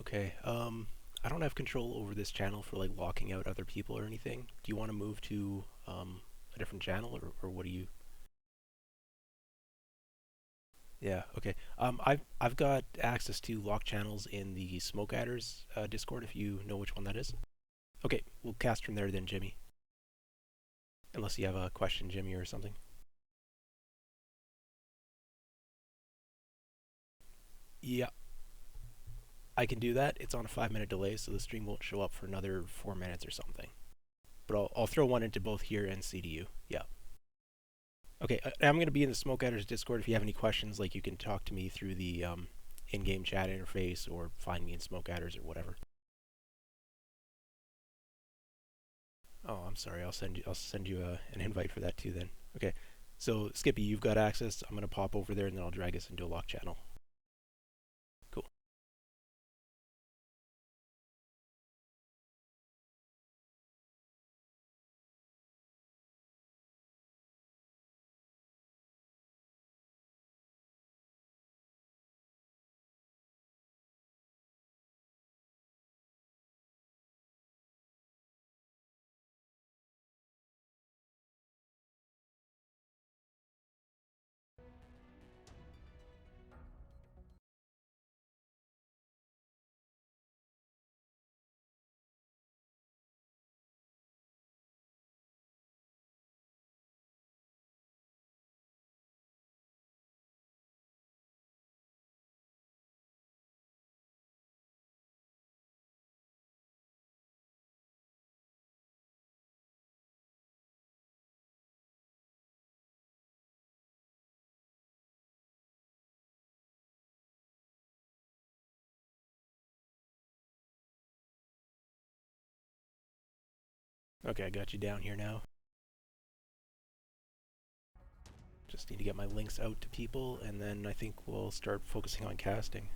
Okay. I don't have control over this channel for like locking out other people or anything. Do you want to move to a different channel, or what do you? Yeah. Okay. I've got access to lock channels in the Smoke Adders Discord. If you know which one that is. Okay, we'll cast from there then, Jimmy. Unless you have a question, Jimmy, or something. Yeah, I can do that. It's on a 5 minute delay, so the stream won't show up for another 4 minutes or something. But I'll throw one into both here and CDU. Yeah. Okay, I'm going to be in the Smoke Adders Discord. If you have any questions, like you can talk to me through the in-game chat interface or find me in Smoke Adders or whatever. Oh, I'm sorry. I'll send you an invite for that too then. Okay. So Skippy, you've got access. I'm going to pop over there and then I'll drag us into a lock channel. Cool. Okay, I got you down here now. Just need to get my links out to people, and then I think we'll start focusing on casting.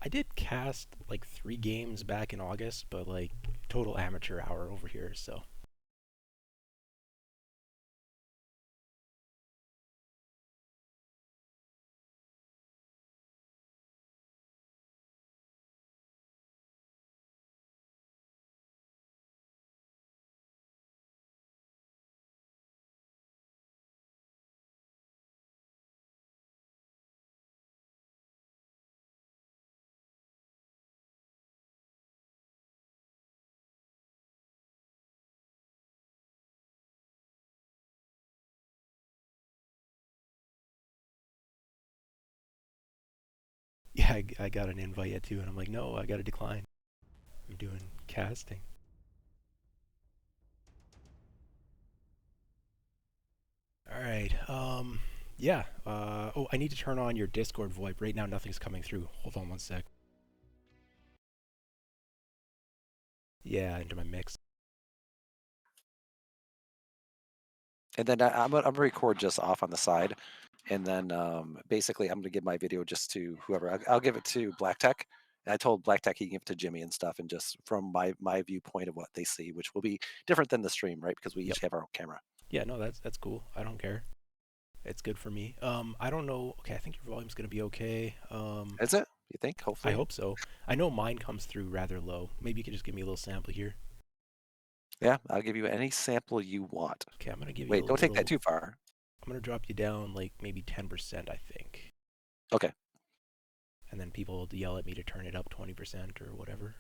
I did cast like 3 games back in August, but like total amateur hour over here, so. Yeah, I got an invite yet too, and I'm like, no, I got to decline. I'm doing casting. All right. Yeah. Oh, I need to turn on your Discord VoIP. Right now, nothing's coming through. Hold on one sec. Yeah, into my mix. And then I'm gonna record just off on the side, and then basically I'm gonna give my video just to whoever. I'll give it to Black Tech. And I told Black Tech he can give it to Jimmy and stuff, and just from my viewpoint of what they see, which will be different than the stream, right? Because we Yep. each have our own camera. Yeah, no, that's cool. I don't care. It's good for me. I don't know. Okay, I think your volume's gonna be okay. Is it? You think? I Hopefully. hope so. I know mine comes through rather low. Maybe you could just give me a little sample here. Yeah, I'll give you any sample you want. Okay, I'm gonna give you Wait, a don't take that little. too far. I'm gonna drop you down like maybe 10%, I think. Okay. And then people yell at me to turn it up 20% or whatever.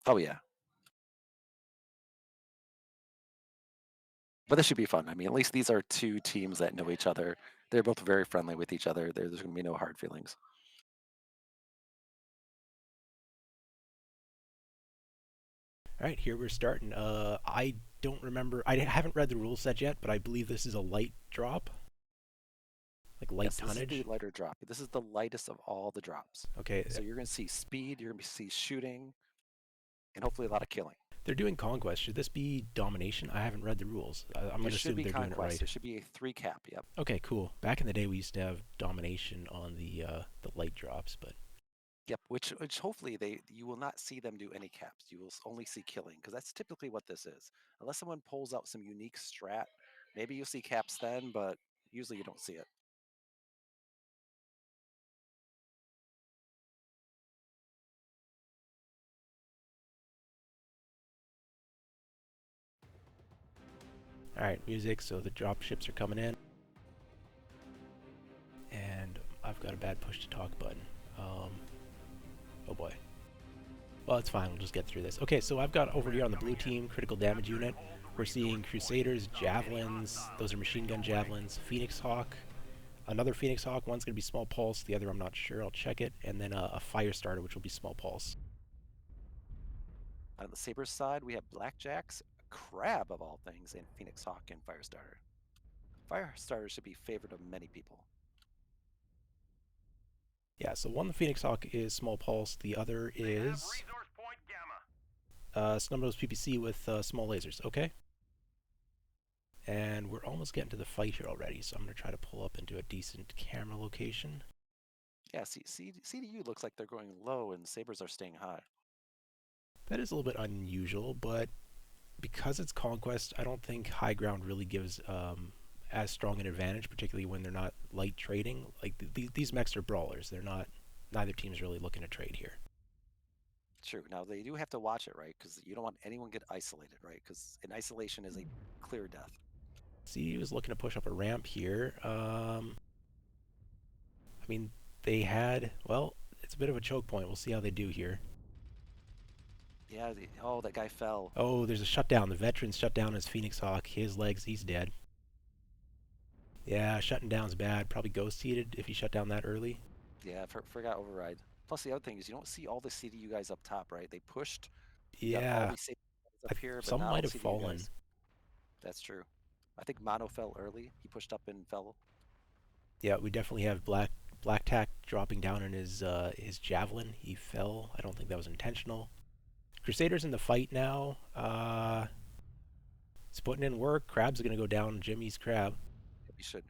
Oh yeah. But this should be fun. I mean, at least these are two teams that know each other. They're both very friendly with each other. There's going to be no hard feelings. All right, here we're starting. I don't remember. I haven't read the rule set yet, but I believe this is a light drop, like light Yes, this is the tonnage. lighter drop. This is the lightest of all the drops. Okay, So you're going to see speed, you're going to see shooting, and hopefully a lot of killing. they're doing conquest. Should this be domination? I haven't read the rules. I'm It gonna should assume be they're doing it conquest. right. It should be a 3 cap. Yep. Okay, cool. Back in the day, we used to have domination on the light drops, but Yep. Which hopefully you will not see them do any caps. You will only see killing because that's typically what this is. Unless someone pulls out some unique strat Maybe you'll see caps then, but usually you don't see it. Alright, music, so the drop ships are coming in. And I've got a bad push to talk button. Oh boy. Well, it's fine, we'll just get through this. Okay, so I've got over here on the blue team, critical damage unit. We're seeing Crusaders, Javelins, those are machine gun Javelins, Phoenix Hawk, another Phoenix Hawk, one's going to be small pulse, the other I'm not sure, I'll check it, and then a fire starter, which will be small pulse. On the Sabres side, we have Blackjacks, Crab of all things, and Phoenix Hawk and Firestarter. Firestarter should be favorite of many people. Yeah, so one, the Phoenix Hawk is small pulse, the other is Snubnose PPC with small lasers, okay? And we're almost getting to the fight here already, so I'm going to try to pull up into a decent camera location. Yeah, CDU looks like they're going low and Sabres are staying high. That is a little bit unusual, but because it's Conquest, I don't think high ground really gives as strong an advantage, particularly when they're not light trading. Like these mechs are brawlers. They're not. Neither team's really looking to trade here. True. Now they do have to watch it, right? Because you don't want anyone get isolated, right? Because an isolation is a clear death. CDU is looking to push up a ramp here. I mean, they had. Well, it's a bit of a choke point. We'll see how they do here. Yeah. Oh, that guy fell. Oh, there's a shutdown. The veteran's shut down his Phoenix Hawk. His legs, he's dead. Yeah, shutting down's bad. Probably ghost heated if he shut down that early. Yeah, forgot override. Plus the other thing is you don't see all the CDU guys up top, right? They pushed. Yeah, all these CDU guys up here, but some not might all have CDU fallen. guys. That's true. I think Mono fell early. He pushed up and fell. Yeah, we definitely have Black Tack dropping down in his javelin. He fell. I don't think that was intentional. Crusaders in the fight now. He's putting in work. Crab's gonna go down. Jimmy's crab. We should.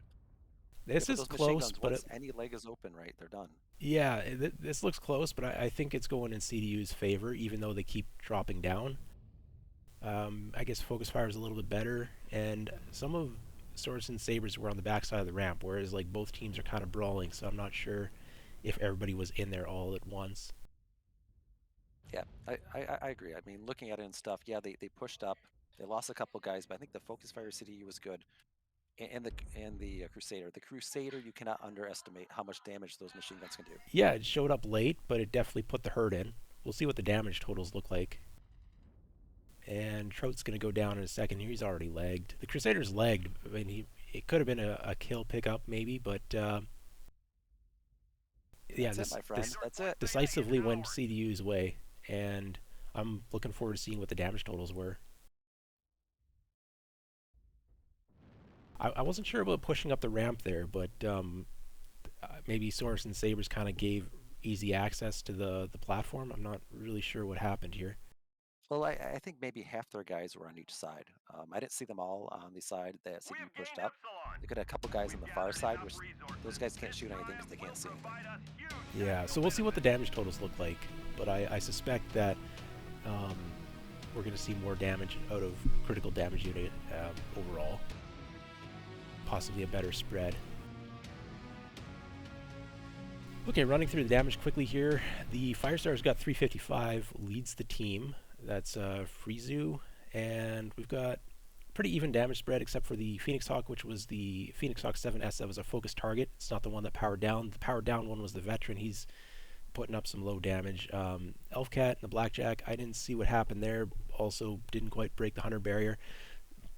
This Yeah, is those machine close, guns, but once any leg is open, right, they're done. yeah, this looks close, but I think it's going in CDU's favor, even though they keep dropping down. I guess focus fire is a little bit better, and some of Swords and Sabres were on the backside of the ramp, whereas like both teams are kind of brawling, so I'm not sure if everybody was in there all at once. Yeah, I agree. I mean, looking at it and stuff, yeah, they pushed up. They lost a couple guys, but I think the focus fire CDU was good. And the Crusader. The Crusader, you cannot underestimate how much damage those machine guns can do. Yeah, it showed up late, but it definitely put the hurt in. We'll see what the damage totals look like. And Trout's going to go down in a second here. He's already legged. The Crusader's legged. I mean, it could have been a kill pickup maybe, but yeah, That's it, my friend. That's it. Decisively went CDU's way, and I'm looking forward to seeing what the damage totals were. I wasn't sure about pushing up the ramp there, but maybe Source and Sabres kind of gave easy access to the platform. I'm not really sure what happened here. Well, I think maybe half their guys were on each side. I didn't see them all on the side that CDU pushed up. They could have a couple guys on the far side, which those guys can't shoot anything because they can't see anything. Yeah, so we'll see what the damage totals look like, but I suspect that we're going to see more damage out of critical damage unit overall. Possibly a better spread. Okay, running through the damage quickly here. The Firestar's got 355, leads the team. That's Frizu, and we've got pretty even damage spread except for the Phoenix Hawk, which was the Phoenix Hawk 7S that was a focus target. It's not the one that powered down. The powered down one was the Veteran. He's putting up some low damage. Elfcat and the Blackjack, I didn't see what happened there. Also didn't quite break the 100 barrier.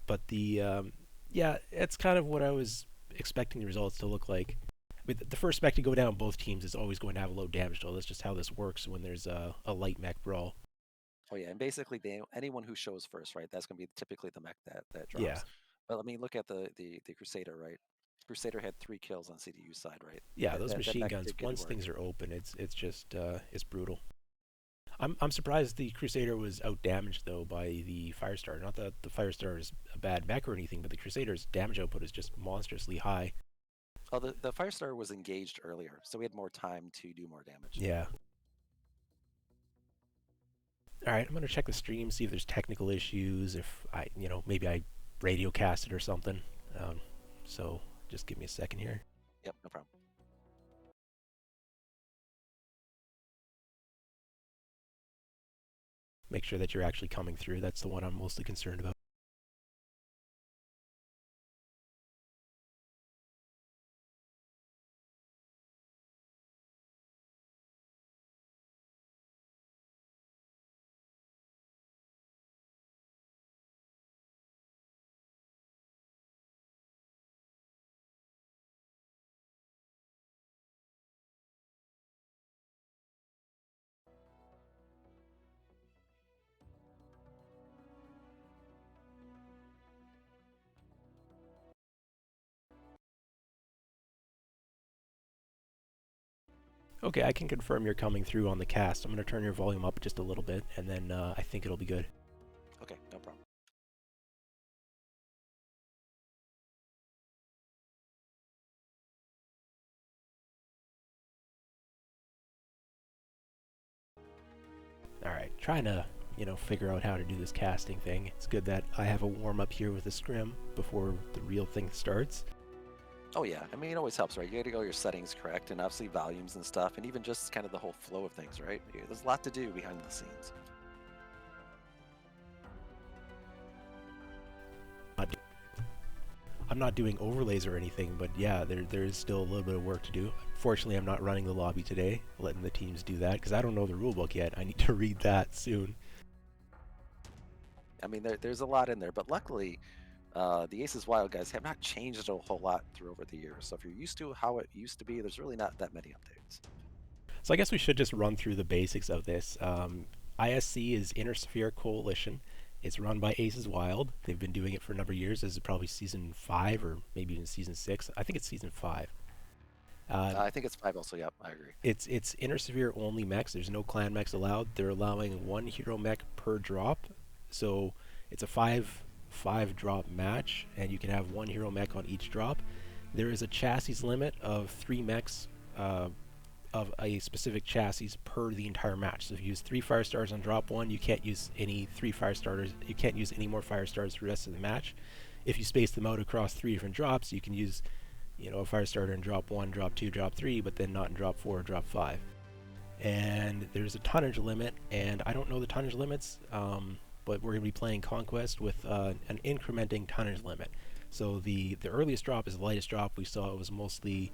But yeah, it's kind of what I was expecting the results to look like. I mean, the first spec to go down both teams is always going to have a low damage total. That's just how this works when there's a light mech brawl. Oh yeah, and basically anyone who shows first, right? That's going to be typically the mech that drops. Yeah. But I mean, look at the Crusader, right? Crusader had 3 kills on CDU side, right? Yeah, those machine guns. Once things are open, it's just it's brutal. I'm surprised the Crusader was out damaged though by the Firestar. Not that the Firestar is a bad mech or anything, but the Crusader's damage output is just monstrously high. Oh, the Firestar was engaged earlier, so we had more time to do more damage. Yeah. All right, I'm gonna check the stream, see if there's technical issues. If maybe I radio cast it or something. So just give me a second here. Yep, no problem. Make sure that you're actually coming through. That's the one I'm mostly concerned about. Okay, I can confirm you're coming through on the cast. I'm going to turn your volume up just a little bit, and then I think it'll be good. Okay, no problem. Alright, trying to, figure out how to do this casting thing. It's good that I have a warm-up here with the Scrim before the real thing starts. Oh yeah, I mean, it always helps, right? You got to get all your settings correct, and obviously volumes and stuff, and even just kind of the whole flow of things, right? There's a lot to do behind the scenes. I'm not doing overlays or anything, but yeah, there is still a little bit of work to do. Fortunately, I'm not running the lobby today, letting the teams do that, because I don't know the rulebook yet. I need to read that soon. I mean, there's a lot in there, but luckily, the Aces Wild guys have not changed a whole lot through over the years. So if you're used to how it used to be, there's really not that many updates. So I guess we should just run through the basics of this. ISC is Intersphere Coalition. It's run by Aces Wild. They've been doing it for a number of years. This is probably season 5 or maybe even season 6. I think it's season 5. I think it's 5 also. Yep, I agree. It's Intersphere only mechs. There's no clan mechs allowed. They're allowing 1 hero mech per drop. So it's a 5 drop match, and you can have 1 hero mech on each drop. There is a chassis limit of 3 mechs of a specific chassis per the entire match. So if you use 3 fire stars on drop 1, you can't use any 3 fire starters. You can't use any more fire stars for the rest of the match. If you space them out across 3 different drops, you can use, a fire starter in drop 1, drop 2, drop 3, but then not in drop 4 or drop 5. And there's a tonnage limit, and I don't know the tonnage limits, but we're going to be playing Conquest with an incrementing tonnage limit. So the earliest drop is the lightest drop. We saw it was mostly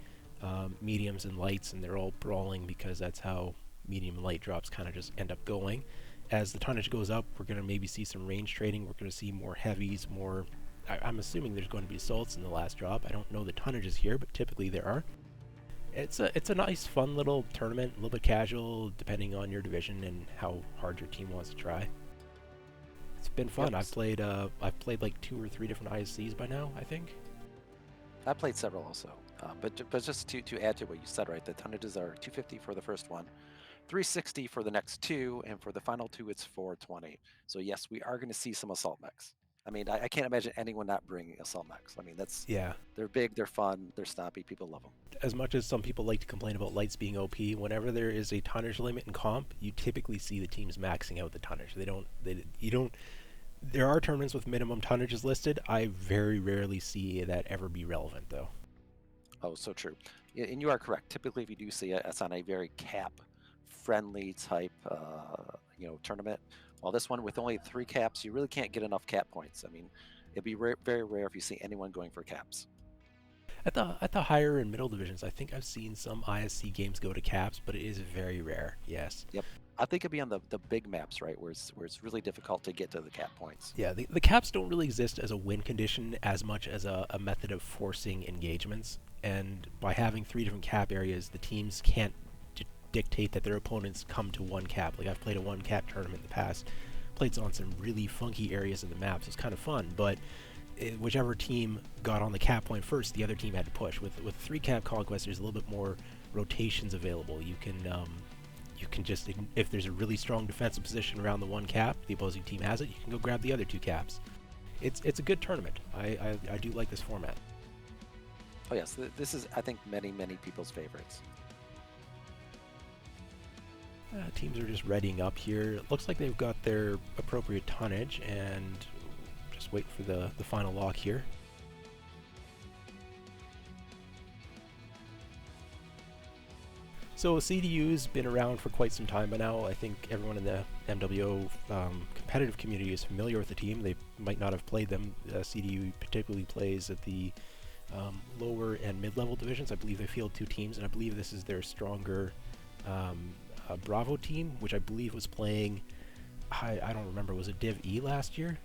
mediums and lights, and they're all brawling because that's how medium and light drops kind of just end up going. As the tonnage goes up, we're going to maybe see some range trading. We're going to see more heavies, more... I'm assuming there's going to be assaults in the last drop. I don't know the tonnages here, but typically there are. It's a nice, fun little tournament, a little bit casual, depending on your division and how hard your team wants to try. It's been fun. Yep. I've played like 2 or 3 different ISCs by now, I think. I played several also, but just to add to what you said, right? The tonnages are 250 for the first one, 360 for the next 2, and for the final 2, it's 420. So yes, we are going to see some assault mechs. I mean, I can't imagine anyone not bringing assault mechs. I mean, Yeah. they're big, they're fun, they're stoppy, people love them. As much as some people like to complain about lights being OP, whenever there is a tonnage limit in comp, you typically see the teams maxing out the tonnage. There are tournaments with minimum tonnages listed. I very rarely see that ever be relevant, though. Oh, so true. And you are correct. Typically, if you do see it, it's on a very cap-friendly type, tournament. While this one, with only 3 caps, you really can't get enough cap points. I mean, it'd be very rare if you see anyone going for caps. At the higher and middle divisions, I think I've seen some ISC games go to caps, but it is very rare. Yes. Yep. I think it'd be on the big maps, right, where it's really difficult to get to the cap points. Yeah, the caps don't really exist as a win condition as much as a method of forcing engagements. And by having 3 different cap areas, the teams can't dictate that their opponents come to 1 cap. Like, I've played a 1 cap tournament in the past, played on some really funky areas of the maps. It's kind of fun, but whichever team got on the cap point first, the other team had to push. With 3 cap Conquest, there's a little bit more rotations available. You can just, if there's a really strong defensive position around the 1 cap, the opposing team has it, you can go grab the other 2 caps. It's a good tournament. I do like this format. Oh yes, this is, I think, many people's favorites. Teams are just readying up here. It looks like they've got their appropriate tonnage, and just wait for the final lock here. So CDU's been around for quite some time by now. I think everyone in the MWO competitive community is familiar with the team. They might not have played them. CDU particularly plays at the lower and mid-level divisions. I believe they field 2 teams, and I believe this is their stronger Bravo team, which I believe was playing, I don't remember, was it Div E last year?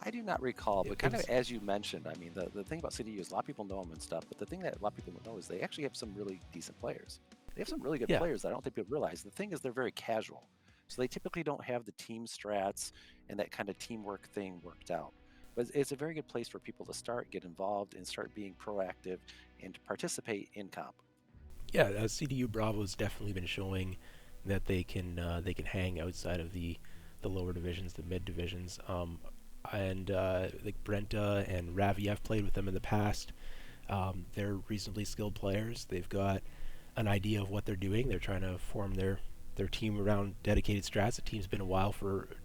I do not recall, but It kind of was, as you mentioned, I mean, the thing about CDU is a lot of people know them and stuff, but the thing that a lot of people don't know is they actually have some really decent players. They have some really good yeah, players that I don't think people realize. The thing is they're very casual. So they typically don't have the team strats and that kind of teamwork thing worked out. But it's a very good place for people to start, get involved, and start being proactive and to participate in comp. yeah. CDU Bravo has definitely been showing that they can hang outside of the lower divisions, the mid divisions. And like Brenta and Ravi, I've played with them in the past. They're reasonably skilled players. They've got an idea of what they're doing. They're trying to form their team around dedicated strats. The team's been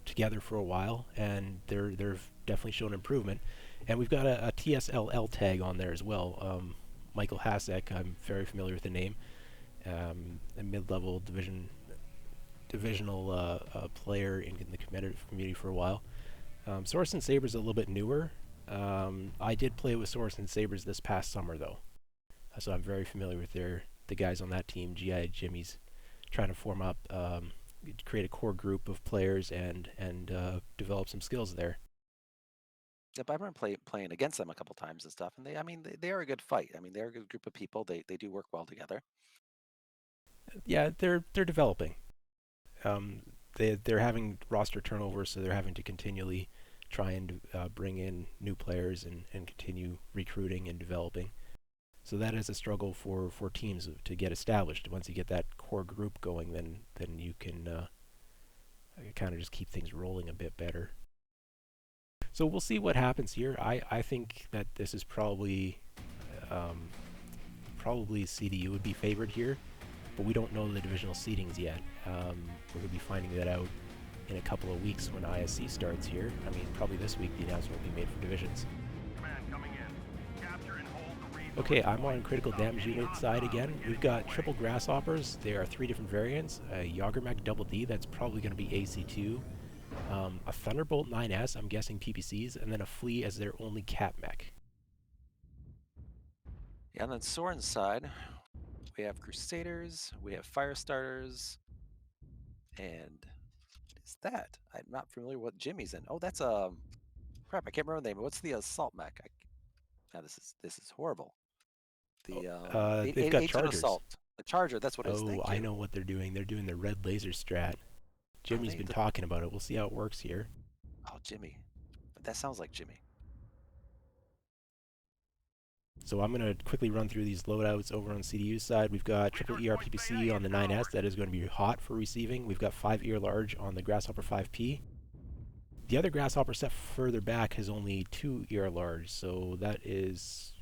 together for a while, and they've definitely shown improvement. And we've got a TSLL tag on there as well. Michael Hasek, I'm very familiar with the name. A mid-level divisional player in the competitive community for a while. Source and Saber's a little bit newer. I did play with Source and Sabers this past summer though, so I'm very familiar with the guys on that team. GI Jimmy's trying to form up, create a core group of players and develop some skills there. Yep, I remember playing against them a couple times and stuff, and I mean, they are a good fight. I mean, they're a good group of people. They do work well together. Yeah, they're developing. Um, they're having roster turnover, so they're having to continually try and bring in new players and continue recruiting and developing. So that is a struggle for teams to get established. Once you get that core group going, then you can kind of just keep things rolling a bit better. So we'll see what happens here. I think that this is um, probably CDU would be favored here, but we don't know the divisional seedings yet. We're going to be finding that out in a couple of weeks when ISC starts here. I mean, probably this week the announcement will be made for divisions. Okay, I'm on critical damage unit side again. We've got triple grasshoppers. There are 3 different variants. A Yagermech Double D, that's probably going to be AC2. A Thunderbolt 9S, I'm guessing PPCs, and then a Flea as their only cat mech. Yeah, and then Soren's side, we have Crusaders, we have Fire Starters, and what is that? I'm not familiar with what Jimmy's in. Oh, that's crap. I can't remember the name. What's the assault mech? Now this is horrible. The They've got Agent chargers. Assault. The Charger. That's what it is. Oh, Thank I you. know what they're doing. They're doing the red laser strat. Oh, Jimmy's been talking about it. We'll see how it works here. oh, Jimmy. That sounds like Jimmy. So I'm going to quickly run through these loadouts over on CDU's side. We've got triple ERPPC on the 9S. That is going to be hot for receiving. We've got 5 ear large on the Grasshopper 5P. The other Grasshopper set further back has only 2 ear large, so that is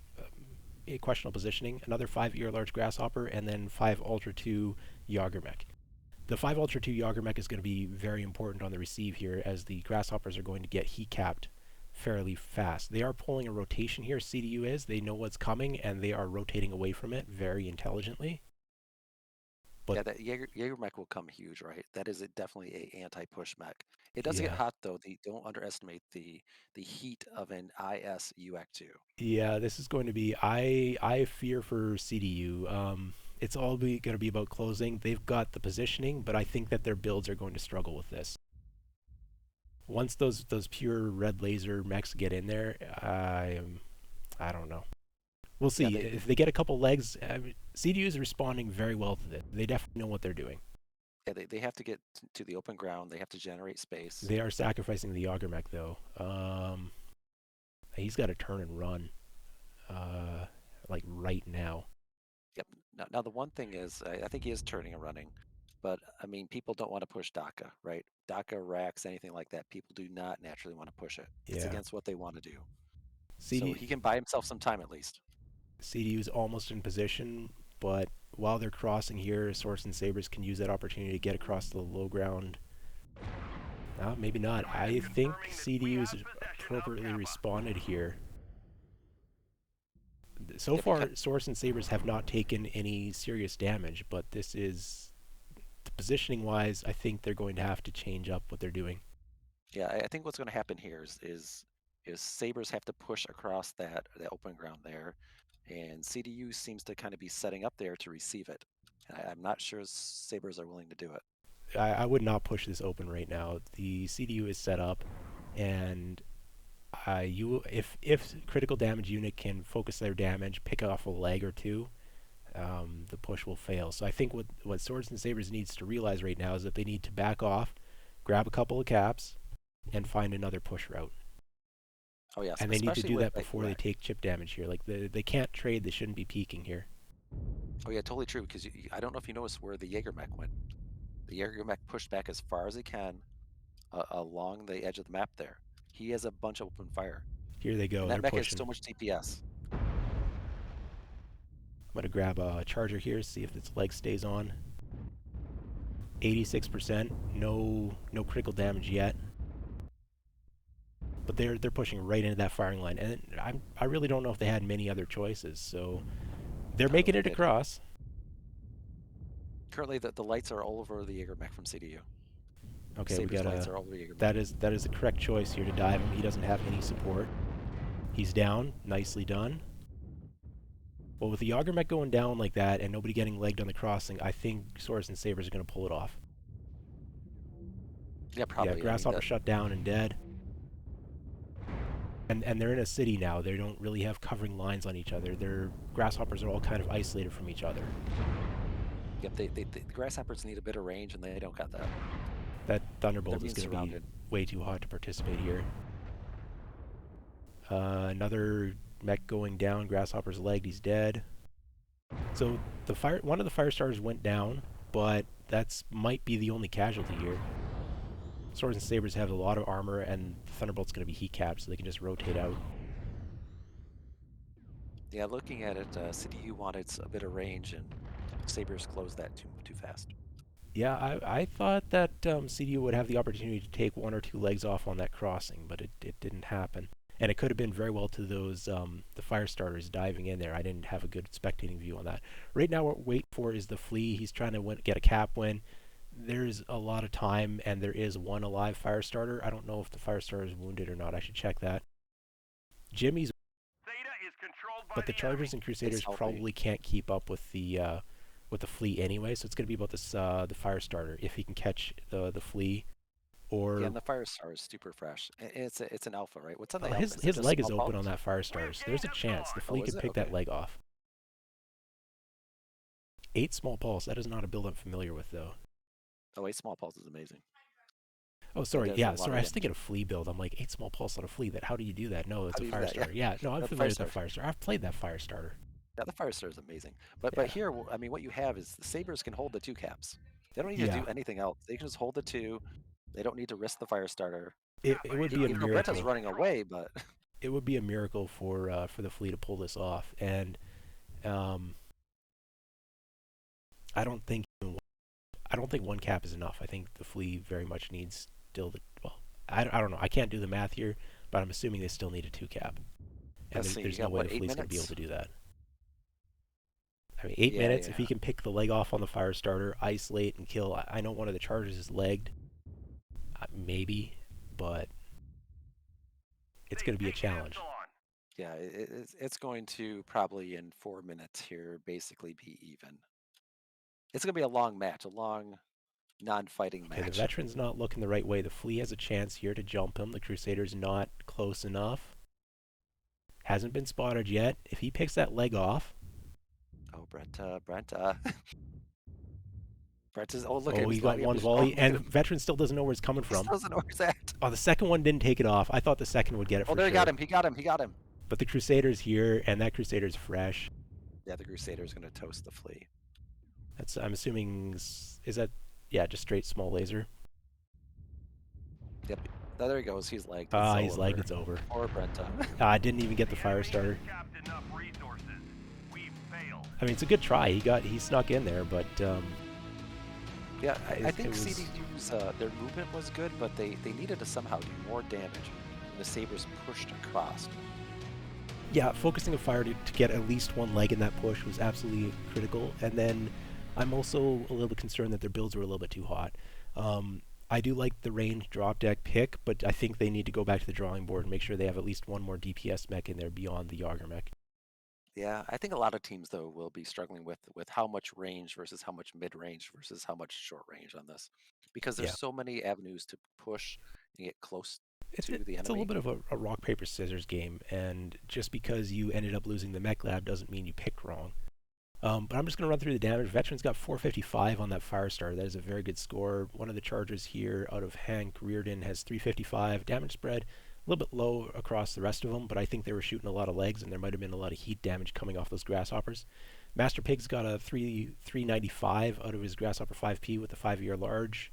a questionable positioning. Another 5 ear large Grasshopper, and then 5 Ultra 2 Yagermech. The 5 Ultra 2 Yagermech is going to be very important on the receive here, as the Grasshoppers are going to get heat capped fairly fast. They are pulling a rotation here, CDU is. They know what's coming, and they are rotating away from it very intelligently. But Yeah, that Jaeger mech will come huge, right? That is definitely a anti-push mech. It does get yeah, hot though. Don't underestimate the heat of an ISUX2. yeah, this is going to be. I fear for CDU. It's all going to be about closing. They've got the positioning, but I think that their builds are going to struggle with this. Once those pure red laser mechs get in there, I don't know. We'll Yeah, see if they get a couple legs. CDU is responding very well to this. They definitely know what they're doing. they have to get to the open ground. They have to generate space. They are sacrificing the Auger mech though. He's got to turn and run, like right now. Yep. Now the one thing is, I think he is turning and running, but I mean, people don't want to push DACA, right? DACA racks, anything like that. People do not naturally want to push it. It's Yeah, against what they want to do. So CD he can buy himself some time at least. CDU is almost in position, but while they're crossing here, Swords and Sabers can use that opportunity to get across the low ground. Maybe not. I think CDU is appropriately responded here. So far, Swords and Sabers have not taken any serious damage, but this is, positioning-wise, I think they're going to have to change up what they're doing. Yeah, I think what's going to happen here is Sabers have to push across that open ground there, and CDU seems to kind of be setting up there to receive it. I'm not sure Sabers are willing to do it. I would not push this open right now. The CDU is set up, and if critical damage unit can focus their damage, pick off a leg or two, the push will fail. So I think what Swords and Sabers needs to realize right now is that they need to back off, grab a couple of caps, and find another push route. Oh yeah, and they need to do that before they take chip damage here. Like they can't trade. They shouldn't be peeking here. Oh yeah, totally true. Because I don't know if you noticed where the Jaeger mech went. The Jaeger mech pushed back as far as he can along the edge of the map there. He has a bunch of open fire. Here they go. And that They're mech pushing. has so much DPS. I'm gonna grab a charger here, see if its leg stays on. 86%. No critical damage yet. But they're pushing right into that firing line, and I really don't know if they had many other choices. So they're making it across. Currently, the lights are all over the Jaeger mech from CDU. Okay, Sabers we got lights are all over the Jaeger that is the correct choice here to dive him. He doesn't have any support. He's down. Nicely done. Well, with the Jaeger mech going down like that and nobody getting legged on the crossing, I think Swords and Sabers are going to pull it off. Yeah, probably. Yeah, Grasshopper shut down and dead. And they're in a city now. They don't really have covering lines on each other. Their Grasshoppers are all kind of isolated from each other. Yep, the Grasshoppers need a bit of range, and they don't got that. That Thunderbolt is going to be way too hot to participate here. Another mech going down. Grasshopper's legged. He's dead. So one of the fire starters went down, but that's might be the only casualty here. Swords and Sabers have a lot of armor, and the Thunderbolt's going to be heat capped, so they can just rotate out. Yeah, looking at it, CDU wanted a bit of range, and Sabers closed that too fast. Yeah, I thought that CDU would have the opportunity to take one or two legs off on that crossing, but it didn't happen. And it could have been very well to those the fire starters diving in there. I didn't have a good spectating view on that. Right now, what we're waiting for is the Flea. He's trying to get a cap win. There's a lot of time, and there is one alive fire starter. I don't know if the fire starter is wounded or not. I should check that. Jimmy's, but the Chargers and Crusaders probably can't keep up with the Flea anyway. So it's going to be about this the fire starter if he can catch the Flea. Or yeah, and the fire star is super fresh. It's an alpha, right? What's on the alpha? His leg is open on that fire starter, so there's a chance the Flea could pick that leg off. 8 small pulse. That is not a build I'm familiar with, though. Oh, 8 small pulse is amazing. Oh, sorry. Yeah, sorry. I was thinking of Flea build. I'm like, 8 small pulse on a Flea. How do you do that? No, it's a fire starter. Yeah, no, I'm familiar with that fire starter. I've played that fire starter. Yeah, the fire starter is amazing. But here, I mean, what you have is the Sabers can hold the 2 caps. They don't need to do anything else. They can just hold the 2. They don't need to risk the fire starter. It would be a miracle. Bretta's running away, but it would be a miracle for the Flea to pull this off. And I don't think 1 cap is enough. I think the Flea very much needs still the. Well, I don't know. I can't do the math here, but I'm assuming they still need a 2 cap. And there's no way the Flea's going to be able to do that. I mean, 8 minutes. If he can pick the leg off on the fire starter, isolate and kill. I know one of the Chargers is legged. Maybe, but it's going to be a challenge. Yeah, it's going to probably in 4 minutes here basically be even. It's going to be a long match, a long non-fighting match. The veteran's not looking the right way. The Flea has a chance here to jump him. The Crusader's not close enough. Hasn't been spotted yet. If he picks that leg off. Oh, Brent. Brent is, look at him. He got one volley, and veteran still doesn't know where it's coming from. He doesn't know where it's at. Oh, the second one didn't take it off. I thought the second would get it for sure. Oh, there he got him. He got him. But the Crusader's here, and that Crusader's fresh. Yeah, the Crusader's going to toast the Flea. I'm assuming, is that, just straight small laser? Yep. Oh, there he goes. He's lagged. He's lagged. It's over. Or Brent. I didn't even get the fire starter. I mean, it's a good try. He snuck in there, but yeah, I think CDU's their movement was good, but they needed to somehow do more damage. And the Sabers pushed across. Yeah, focusing a fire to get at least one leg in that push was absolutely critical. And then I'm also a little bit concerned that their builds were a little bit too hot. I do like the range drop deck pick, but I think they need to go back to the drawing board and make sure they have at least one more DPS mech in there beyond the Yager mech. Yeah, I think a lot of teams though will be struggling with how much range versus how much mid range versus how much short range on this, because there's Yeah, so many avenues to push and get close it's to the it's a little enemy. bit of a rock paper scissors game, and just because you ended up losing the mech lab doesn't mean you picked wrong. But I'm just going to run through the damage. Veteran's got 455 on that Firestar. That is a very good score. One of the chargers here out of Hank Reardon has 355. Damage spread a little bit low across the rest of them, but I think they were shooting a lot of legs, and there might have been a lot of heat damage coming off those grasshoppers. Master Pig's got a 395 out of his Grasshopper 5P with a 5-year large.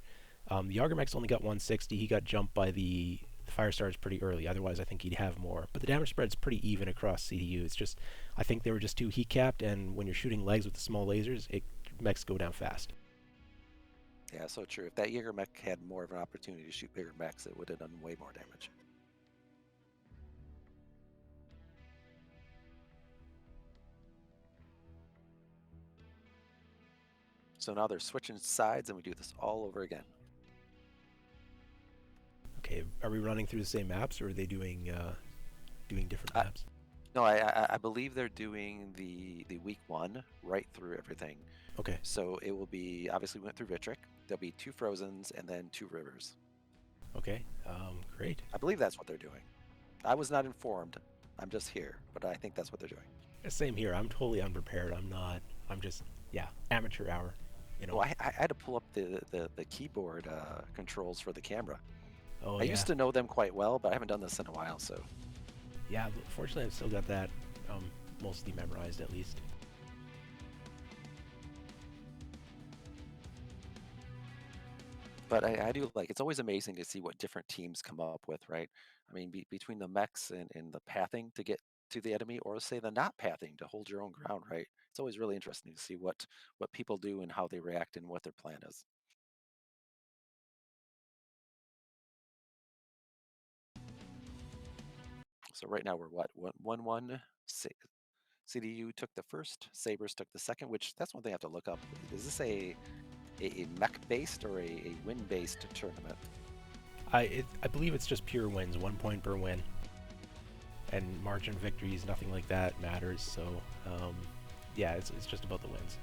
The Yargermech's only got 160. He got jumped by the Firestars pretty early. Otherwise, I think he'd have more. But the damage spread's pretty even across CDU. It's just, I think they were just too heat capped, and when you're shooting legs with the small lasers, mechs go down fast. Yeah, so true. If that Jaeger mech had more of an opportunity to shoot bigger mechs, it would have done way more damage. So now they're switching sides, and we do this all over again. Okay, are we running through the same maps, or are they doing different maps? No, I believe they're doing the week 1 right through everything. Okay. So it will be, obviously we went through Vitric. There'll be 2 Frozens and then 2 Rivers. Okay. Great. I believe that's what they're doing. I was not informed. I'm just here, but I think that's what they're doing. Same here. I'm totally unprepared. I'm not. I'm just amateur hour. You know. Well, I had to pull up the keyboard controls for the camera. Oh I used to know them quite well, but I haven't done this in a while, so. Yeah, fortunately, I've still got that mostly memorized at least. But I do like, it's always amazing to see what different teams come up with, right? I mean, between the mechs and the pathing to get to the enemy, or say the not pathing to hold your own ground, right? It's always really interesting to see what people do and how they react and what their plan is. So right now we're what, 1-1. CDU took the first, Sabres took the second, which that's one thing I have to look up. Is this a mech-based or a win-based tournament? I believe it's just pure wins, 1 point per win, and margin of victories, nothing like that matters. So, yeah, it's just about the wins.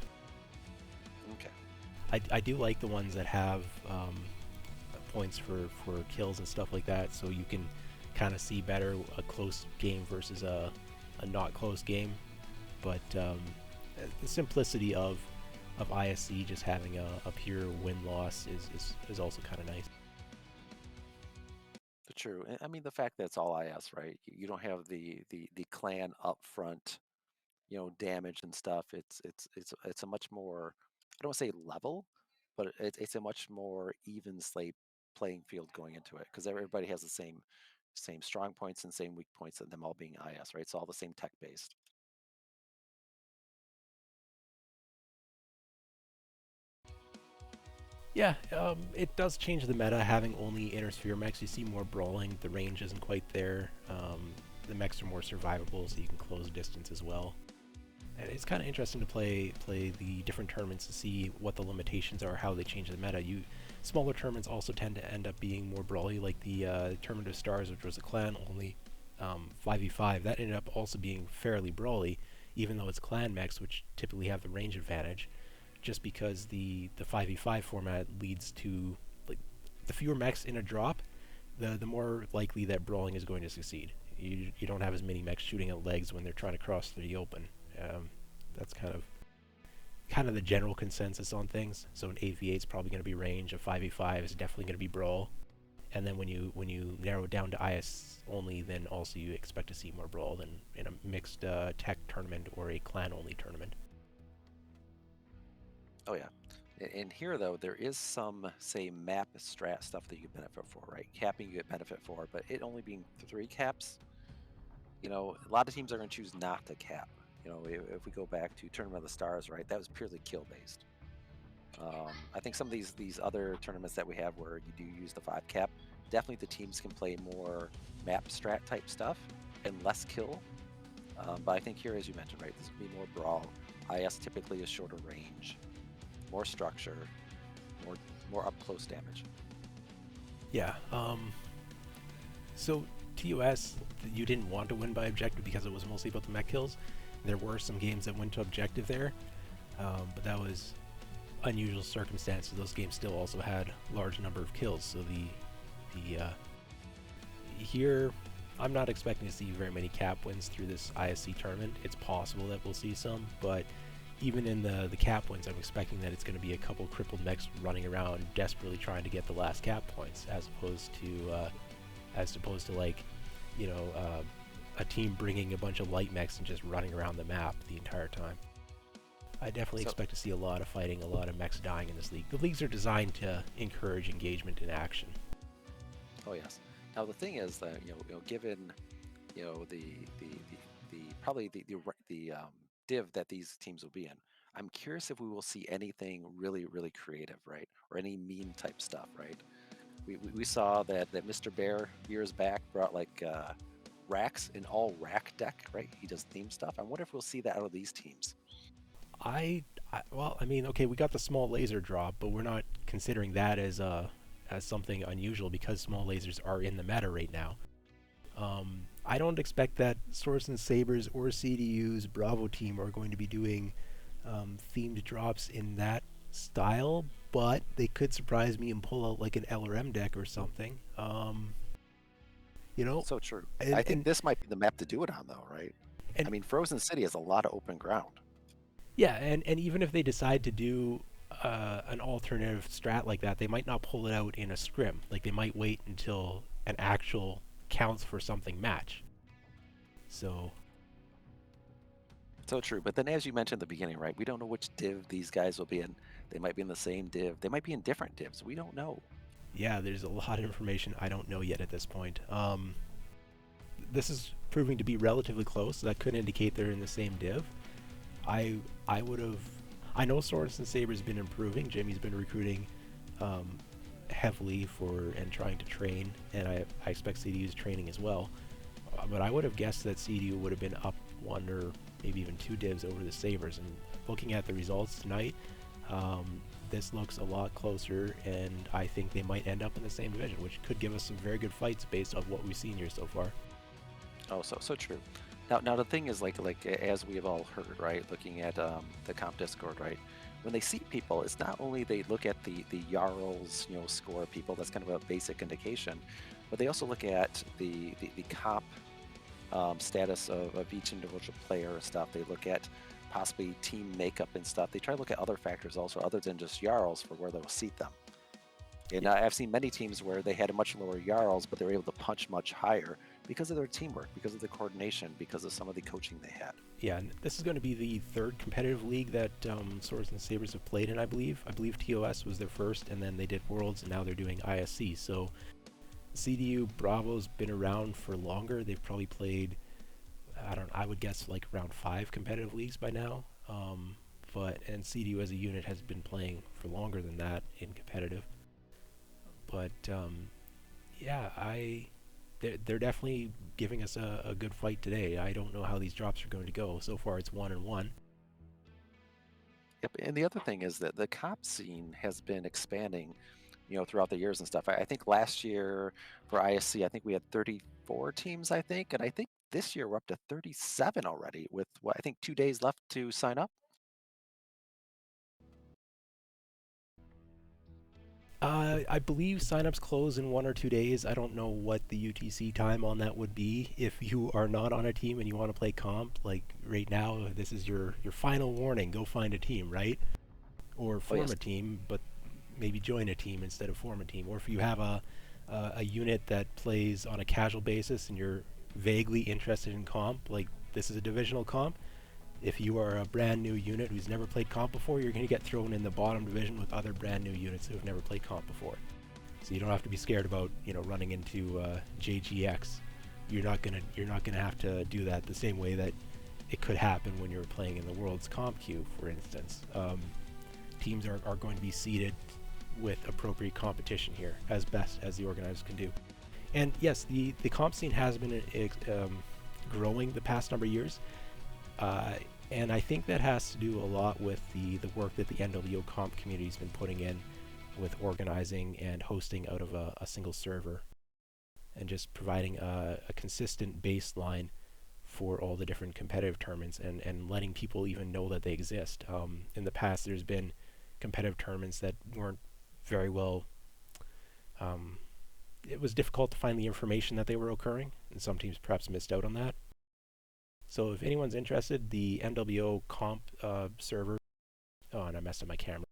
Okay. I do like the ones that have points for kills and stuff like that, so you can kind of see better a close game versus a not close game. But the simplicity of ISC just having a pure win-loss is also kind of nice. True. I mean, the fact that it's all IS, right? You don't have the clan up front, damage and stuff. It's a much more, I don't want to say level, but it's a much more even slate playing field going into it, because everybody has the same strong points and same weak points, and them all being IS, right? It's all the same tech based. Yeah, it does change the meta having only inner sphere mechs. You see more brawling. The range isn't quite there. The mechs are more survivable, so you can close distance as well. And it's kind of interesting to play the different tournaments to see what the limitations are, how they change the meta. Smaller tournaments also tend to end up being more brawly, like the Tournament of Stars, which was a clan only 5v5. That ended up also being fairly brawly, even though it's clan mechs, which typically have the range advantage, just because the 5v5 format leads to, like, the fewer mechs in a drop, the more likely that brawling is going to succeed. You don't have as many mechs shooting at legs when they're trying to cross through the open. That's kind of the general consensus on things. So an 8v8 is probably going to be range. A 5v5 is definitely going to be brawl. And then when you narrow it down to IS only, then also you expect to see more brawl than in a mixed tech tournament or a clan only tournament. Oh yeah. And here though, there is some, say, map strat stuff that you benefit for, right? Capping you get benefit for, but it only being 3 caps, a lot of teams are going to choose not to cap. If we go back to Tournament of the Stars, right, that was purely kill based. I think some of these other tournaments that we have where you do use the 5 cap, definitely the teams can play more map strat type stuff and less kill. But I think here, as you mentioned, right, this would be more brawl. IS typically is shorter range, more structure, more up close damage. Yeah. So TOS, you didn't want to win by objective because it was mostly about the mech kills. There were some games that went to objective there, but that was unusual circumstances. Those games still also had large number of kills. So here, I'm not expecting to see very many cap wins through this ISC tournament. It's possible that we'll see some, but even in the cap wins, I'm expecting that it's going to be a couple crippled mechs running around desperately trying to get the last cap points, as opposed to like, you know, a team bringing a bunch of light mechs and just running around the map the entire time. I definitely expect to see a lot of fighting, a lot of mechs dying in this league. The leagues are designed to encourage engagement and action. Oh yes. Now the thing is that given the probably the div that these teams will be in, I'm curious if we will see anything really creative, right? Or any meme type stuff, right? We saw that Mr. Bear years back brought like racks, an all rack deck, right? He does theme stuff. I wonder if we'll see that out of these teams. Well, I mean, okay, we got the small laser drop, but we're not considering that as something unusual because small lasers are in the meta right now. I don't expect that Swords and Sabers or CDU's Bravo team are going to be doing themed drops in that style, but they could surprise me and pull out like an LRM deck or something. So true. I think this might be the map to do it on, though, right? I mean, Frozen City has a lot of open ground. Yeah, and even if they decide to do an alternative strat like that, they might not pull it out in a scrim. Like, they might wait until an actual counts for something match. So true. But then, as you mentioned at the beginning, right, we don't know which div these guys will be in. They might be in the same div. They might be in different divs. We don't know. Yeah, there's a lot of information I don't know yet at this point. This is proving to be relatively close. So that could indicate they're in the same div. I know Swords and Sabers has been improving. Jimmy's been recruiting heavily and trying to train, and I expect CDU's training as well. But I would have guessed that CDU would have been up one or maybe even two divs over the Sabers. And looking at the results tonight, this looks a lot closer, and I think they might end up in the same division, which could give us some very good fights based on what we've seen here so far. Oh, so true. Now the thing is, like as we have all heard, right? Looking at the comp Discord, right? When they see people, it's not only they look at the Jarl's score people. That's kind of a basic indication, but they also look at the comp status of each individual player and stuff. They look at possibly team makeup and stuff. They try to look at other factors also, other than just Jarl's, for where they'll seat them. And I've seen many teams where they had a much lower Jarls, but they were able to punch much higher because of their teamwork, because of the coordination, because of some of the coaching they had. Yeah, and this is going to be the third competitive league that Swords and Sabers have played in, I believe. I believe TOS was their first, and then they did Worlds, and now they're doing ISC. So CDU Bravo's been around for longer. They've probably played, I would guess like around 5 competitive leagues by now. And CDU as a unit has been playing for longer than that in competitive. But yeah, they're definitely giving us a good fight today. I don't know how these drops are going to go. So far, it's 1-1. Yep, and the other thing is that the comp scene has been expanding, throughout the years and stuff. I think last year for ISC, I think we had 34 teams, I think, and I think this year we're up to 37 already, with I think 2 days left to sign up. I believe signups close in 1 or 2 days. I don't know what the UTC time on that would be. If you are not on a team and you want to play comp, like right now, this is your final warning. Go find a team, right? Or form a team, but maybe join a team instead of form a team. Or if you have a unit that plays on a casual basis and you're vaguely interested in comp, like this is a divisional comp, if you are a brand new unit who's never played comp before, you're going to get thrown in the bottom division with other brand new units who have never played comp before. So you don't have to be scared about running into JGX. You're not gonna have to do that the same way that it could happen when you're playing in the World's Comp queue, for instance. Teams are going to be seeded with appropriate competition here, as best as the organizers can do. And yes, the comp scene has been growing the past number of years. And I think that has to do a lot with the work that the NWO comp community has been putting in with organizing and hosting out of a single server and just providing a consistent baseline for all the different competitive tournaments and letting people even know that they exist. In the past, there's been competitive tournaments that weren't very well. It was difficult to find the information that they were occurring, and some teams perhaps missed out on that. So if anyone's interested, the NWO comp server. Oh, and I messed up my camera.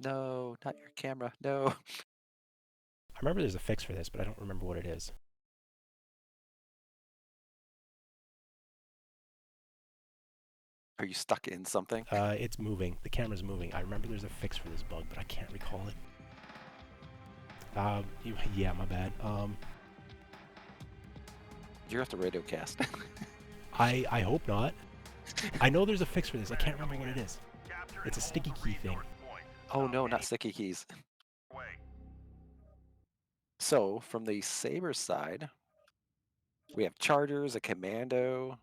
No, not your camera. No. I remember there's a fix for this, but I don't remember what it is. Are you stuck in something? It's moving. The camera's moving. I remember there's a fix for this bug, but I can't recall it. Yeah, my bad. You have to radio cast. I hope not. I know there's a fix for this. I can't remember what it is. It's a sticky key thing. Oh no, not sticky keys. So from the Saber side, we have Chargers, a Commando.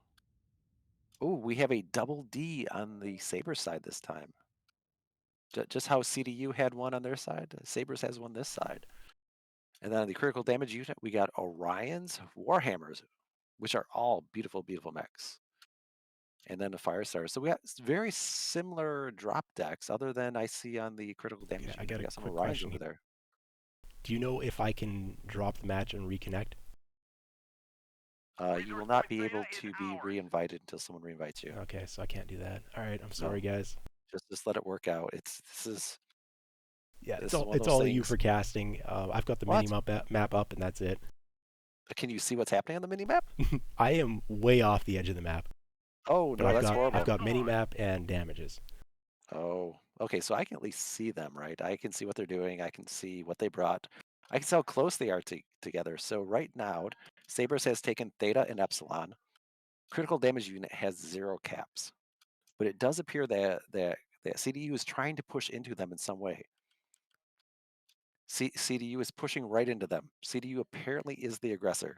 Oh, we have a double D on the Saber side this time. Just how CDU had one on their side, Sabres has one this side. And then on the critical damage unit, we got Orions, Warhammers, which are all beautiful, beautiful mechs. And then the Firestarters. So we got very similar drop decks, other than I see on the critical damage unit. I got We a got some quick Orions question over there. Do you know if I can drop the match and reconnect? You will not be able to be re-invited until someone re-invites you. Okay, so I can't do that. All right, I'm sorry, guys. Just let it work out. This it's is all you for casting. I've got the What? mini map up, and that's it. Can you see what's happening on the mini map? I am way off the edge of the map. Oh no, that's horrible. I've got mini map and damages. Oh, okay. So I can at least see them, right? I can see what they're doing. I can see what they brought. I can see how close they are together. So right now, Sabres has taken Theta and Epsilon. Critical damage unit has 0 caps, but it does appear that CDU is trying to push into them in some way. CDU is pushing right into them. CDU apparently is the aggressor.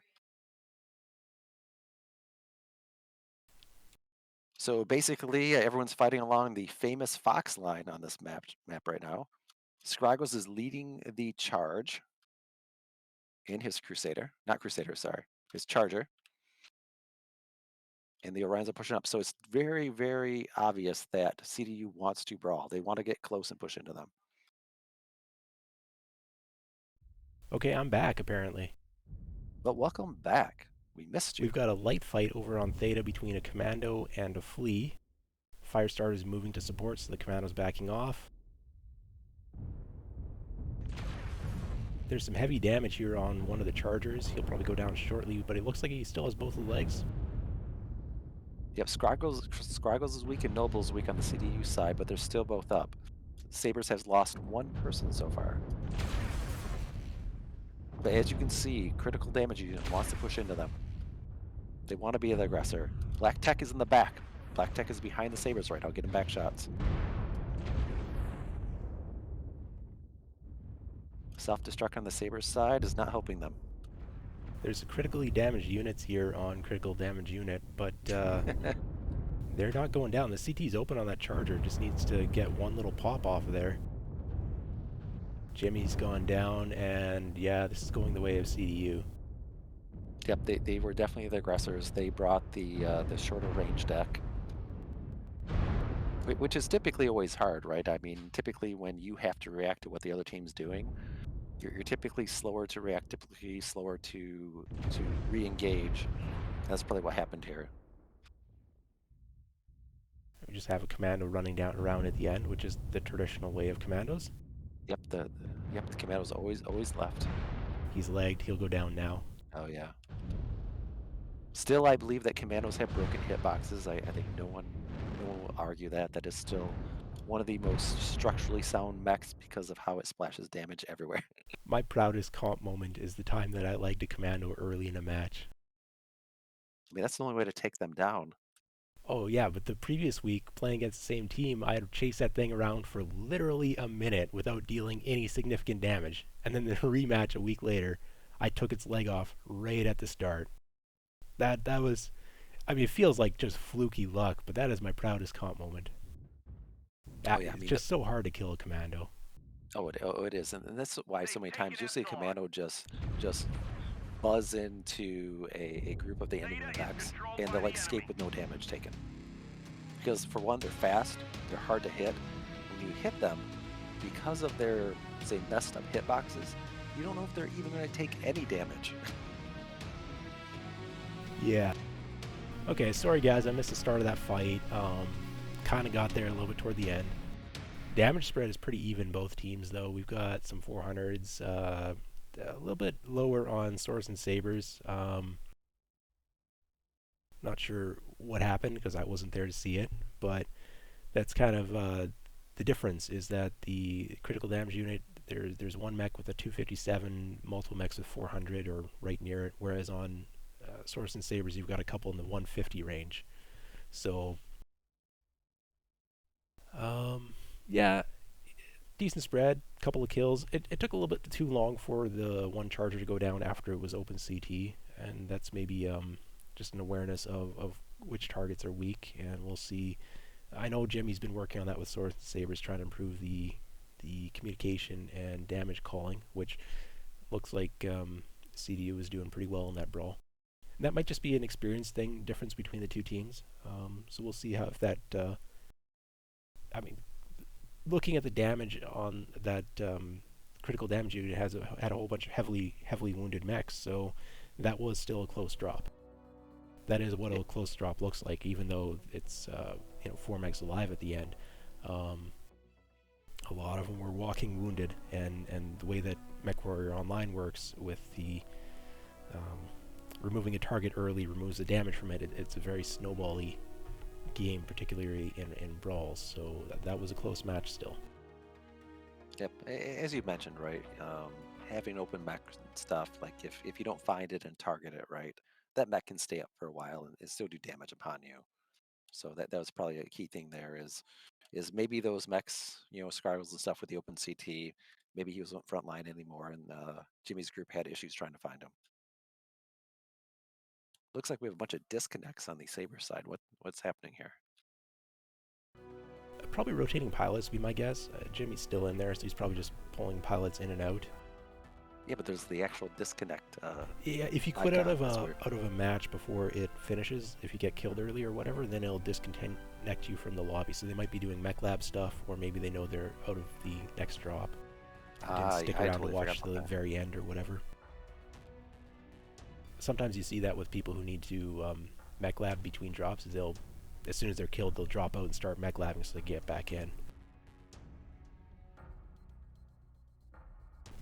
So basically, everyone's fighting along the famous Fox line on this map right now. Scraggles is leading the charge in his Crusader. Not Crusader, sorry. His Charger. And the Orions are pushing up. So it's very, very obvious that CDU wants to brawl. They want to get close and push into them. Okay, I'm back, apparently. But welcome back. We missed you. We've got a light fight over on Theta between a Commando and a Flea. Firestarter is moving to support, so the Commando's backing off. There's some heavy damage here on one of the Chargers. He'll probably go down shortly, but it looks like he still has both the legs. Yep, Scraggles is weak and Noble's weak on the CDU side, but they're still both up. Sabres has lost 1 person so far. But as you can see, critical damage unit wants to push into them. They want to be the aggressor. Black Tech is in the back. Black Tech is behind the Sabres right now, getting back shots. Self-destruct on the Sabres side is not helping them. There's critically damaged units here on critical damage unit, but they're not going down. The CT's open on that Charger, just needs to get one little pop off of there. Jimmy's gone down, and yeah, this is going the way of CDU. Yep, they were definitely the aggressors. They brought the shorter range deck, which is typically always hard, right? I mean, typically when you have to react to what the other team's doing, you're typically slower to react, typically slower to re-engage. That's probably what happened here. We just have a Commando running down around at the end, which is the traditional way of Commandos. Yep, the Commando's always left. He's lagged. He'll go down now. Oh yeah. Still, I believe that Commandos have broken hitboxes. I think no one will argue that. That is still one of the most structurally sound mechs because of how it splashes damage everywhere. My proudest comp moment is the time that I lagged a Commando early in a match. I mean, that's the only way to take them down. Oh yeah, but the previous week, playing against the same team, I had chased that thing around for literally a minute without dealing any significant damage. And then the rematch a week later, I took its leg off right at the start. That was, I mean, it feels like just fluky luck, but that is my proudest comp moment. Oh yeah, I It's mean, just so hard to kill a commando. it is, and that's why so many times you'll see a commando just buzz into a group of the enemy mechs, and they'll like escape with no damage taken. Because for one, they're fast, they're hard to hit. When you hit them, because of their say messed up hitboxes, you don't know if they're even going to take any damage. Yeah. Okay, sorry guys, I missed the start of that fight. Kind of got there a little bit toward the end. Damage spread is pretty even both teams though. We've got some 400s, a little bit lower on swords and sabers. Not sure what happened because I wasn't there to see it, but that's kind of the difference is that the critical damage unit, there's one mech with a 257, multiple mechs with 400 or right near it, whereas on swords and sabers you've got a couple in the 150 range. So yeah, decent spread, couple of kills. It took a little bit too long for the one charger to go down after it was open CT, and that's maybe just an awareness of which targets are weak, and we'll see. I know Jimmy's been working on that with swords and sabers, trying to improve the communication and damage calling, which looks like CDU is doing pretty well in that brawl. And that might just be an experience thing, difference between the two teams. So we'll see how if that. I mean, looking at the damage on that critical damage unit had a whole bunch of heavily wounded mechs, so that was still a close drop. That is what a close drop looks like, even though it's 4 mechs alive at the end. Um, a lot of them were walking wounded, and the way that MechWarrior Online works with the removing a target early removes the damage from it. It's a very snowbally game, particularly in brawls. So that was a close match still. Yep, as you mentioned, right? Having open mech and stuff, like if you don't find it and target it right, that mech can stay up for a while and still do damage upon you. So that was probably a key thing there is maybe those mechs, Scribbles and stuff with the open CT, maybe he wasn't frontline anymore, and Jimmy's group had issues trying to find him. Looks like we have a bunch of disconnects on the Saber side. What's happening here? Probably rotating pilots would be my guess. Jimmy's still in there, so he's probably just pulling pilots in and out. Yeah, but there's the actual disconnect. Yeah, if you quit out of a match before it finishes, if you get killed early or whatever, then it'll disconnect you from the lobby. So they might be doing mech lab stuff, or maybe they know they're out of the next drop. Didn't stick around totally to watch the very end or whatever. Sometimes you see that with people who need to mech lab between drops. Is they'll, as soon as they're killed, they'll drop out and start mech labbing so they get back in.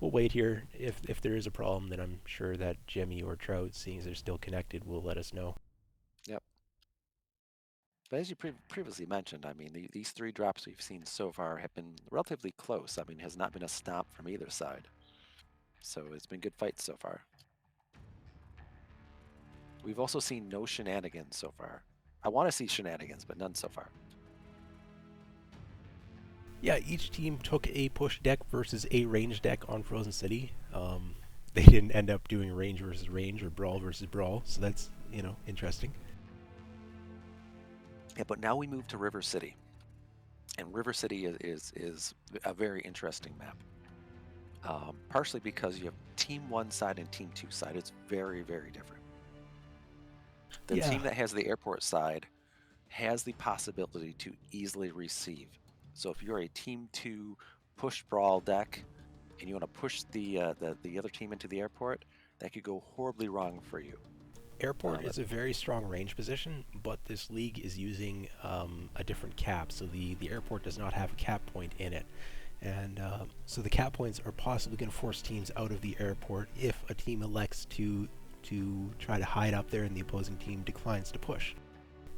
We'll wait here. If there is a problem, then I'm sure that Jimmy or Trout, seeing as they're still connected, will let us know. Yep. But as you previously mentioned, I mean, these 3 drops we've seen so far have been relatively close. I mean, has not been a stomp from either side. So it's been good fights so far. We've also seen no shenanigans so far. I want to see shenanigans, but none so far. Yeah, each team took a push deck versus a range deck on Frozen City. They didn't end up doing range versus range or brawl versus brawl, so that's, interesting. Yeah, but now we move to River City. And River City is a very interesting map. Partially because you have Team 1 side and Team 2 side. It's very, very different. The team that has the airport side has the possibility to easily receive. So if you're a Team 2 push brawl deck and you want to push the other team into the airport, that could go horribly wrong for you. Airport is a very strong range position, but this league is using a different cap, so the airport does not have a cap point in it. And so the cap points are possibly going to force teams out of the airport if a team elects to try to hide up there and the opposing team declines to push.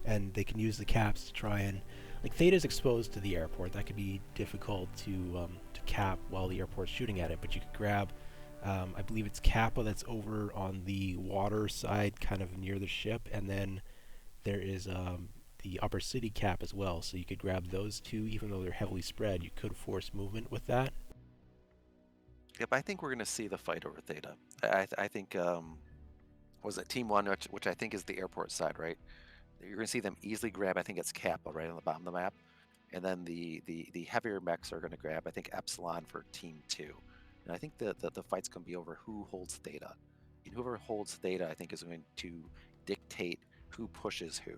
And they can use the caps to try and, like, Theta's exposed to the airport. That could be difficult to cap while the airport's shooting at it, but you could grab, I believe it's Kappa that's over on the water side, kind of near the ship, and then there is the upper city cap as well, so you could grab those two. Even though they're heavily spread, you could force movement with that. Yep, I think we're going to see the fight over Theta. I think was it Team One, which I think is the airport side, right? You're going to see them easily grab. I think it's Kappa right on the bottom of the map, and then the heavier mechs are going to grab. I think Epsilon for Team Two, and I think the fight's going to be over who holds Theta, and whoever holds Theta, I think, is going to dictate who pushes who.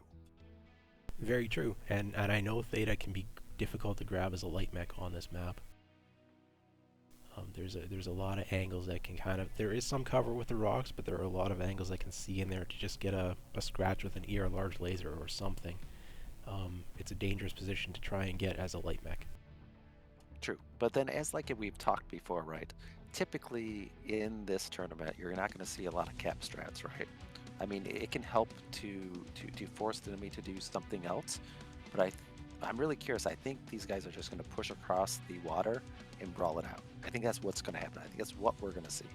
Very true. And I know Theta can be difficult to grab as a light mech on this map. There's a lot of angles that can kind of, there is some cover with the rocks, but there are a lot of angles I can see in there to just get a scratch with an ER large laser or something. It's a dangerous position to try and get as a light mech. True, but then as like we've talked before, right? Typically in this tournament, you're not going to see a lot of cap strats, right? I mean, it can help to force the enemy to do something else, but I'm really curious. I think these guys are just going to push across the water and brawl it out. I think that's what's going to happen. I think that's what we're going to see.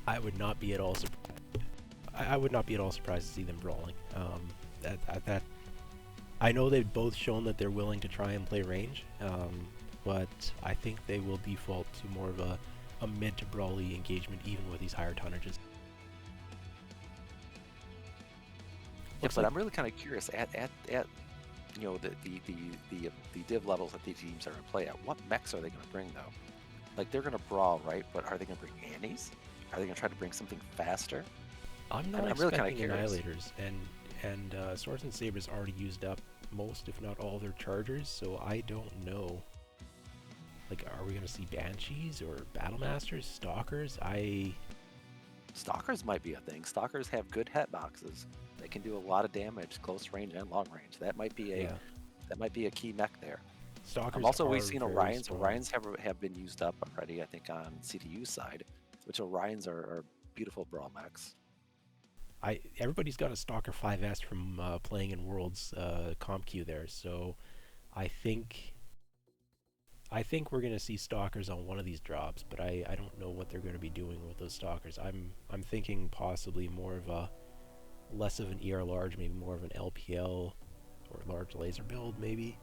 I would not be at all I would not be at all surprised to see them brawling. That I know they've both shown that they're willing to try and play range, but I think they will default to more of a mid to brawly engagement even with these higher tonnages. Yeah, but I'm really kind of curious at you know the div levels that these teams are going to play at. What mechs are they going to bring though? Like they're going to brawl, right? But are they going to bring Annies? Are they going to try to bring something faster? I'm not I'm really expecting kind of curious. Annihilators, and Swords and Sabers already used up most, if not all, their chargers, so I don't know. Like, are we going to see Banshees or Battlemasters, Stalkers? Stalkers might be a thing. Stalkers have good hitboxes. They can do a lot of damage, close range and long range. That might be Yeah. that might be a key mech there. Stalkers Also, are we've seen very Orions. strong. Orions have been used up already, I think, on CDU side, which Orions are beautiful brawl mechs. Everybody's got a Stalker 5S from playing in Worlds comp queue there, so I think we're gonna see Stalkers on one of these drops, but I don't know what they're gonna be doing with those Stalkers. I'm thinking possibly more of a less of an ER large, maybe more of an LPL or large laser build, maybe.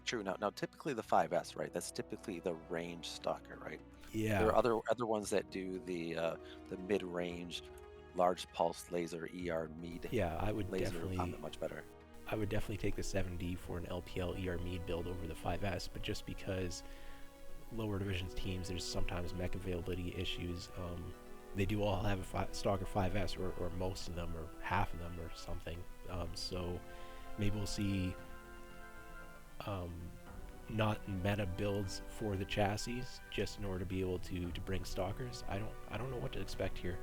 True. Now typically the 5S, right? That's typically the range stalker, right? Yeah. There are other ones that do the mid range, large pulse laser ER mead. Yeah, I would laser definitely found it much better. I would definitely take the 7D for an LPL ER Mead build over the 5S, but just because lower divisions teams, there's sometimes mech availability issues. They do all have a Stalker 5S, or most of them, or half of them, or something. So maybe we'll see not meta builds for the chassis, just in order to be able to bring Stalkers. I don't know what to expect here.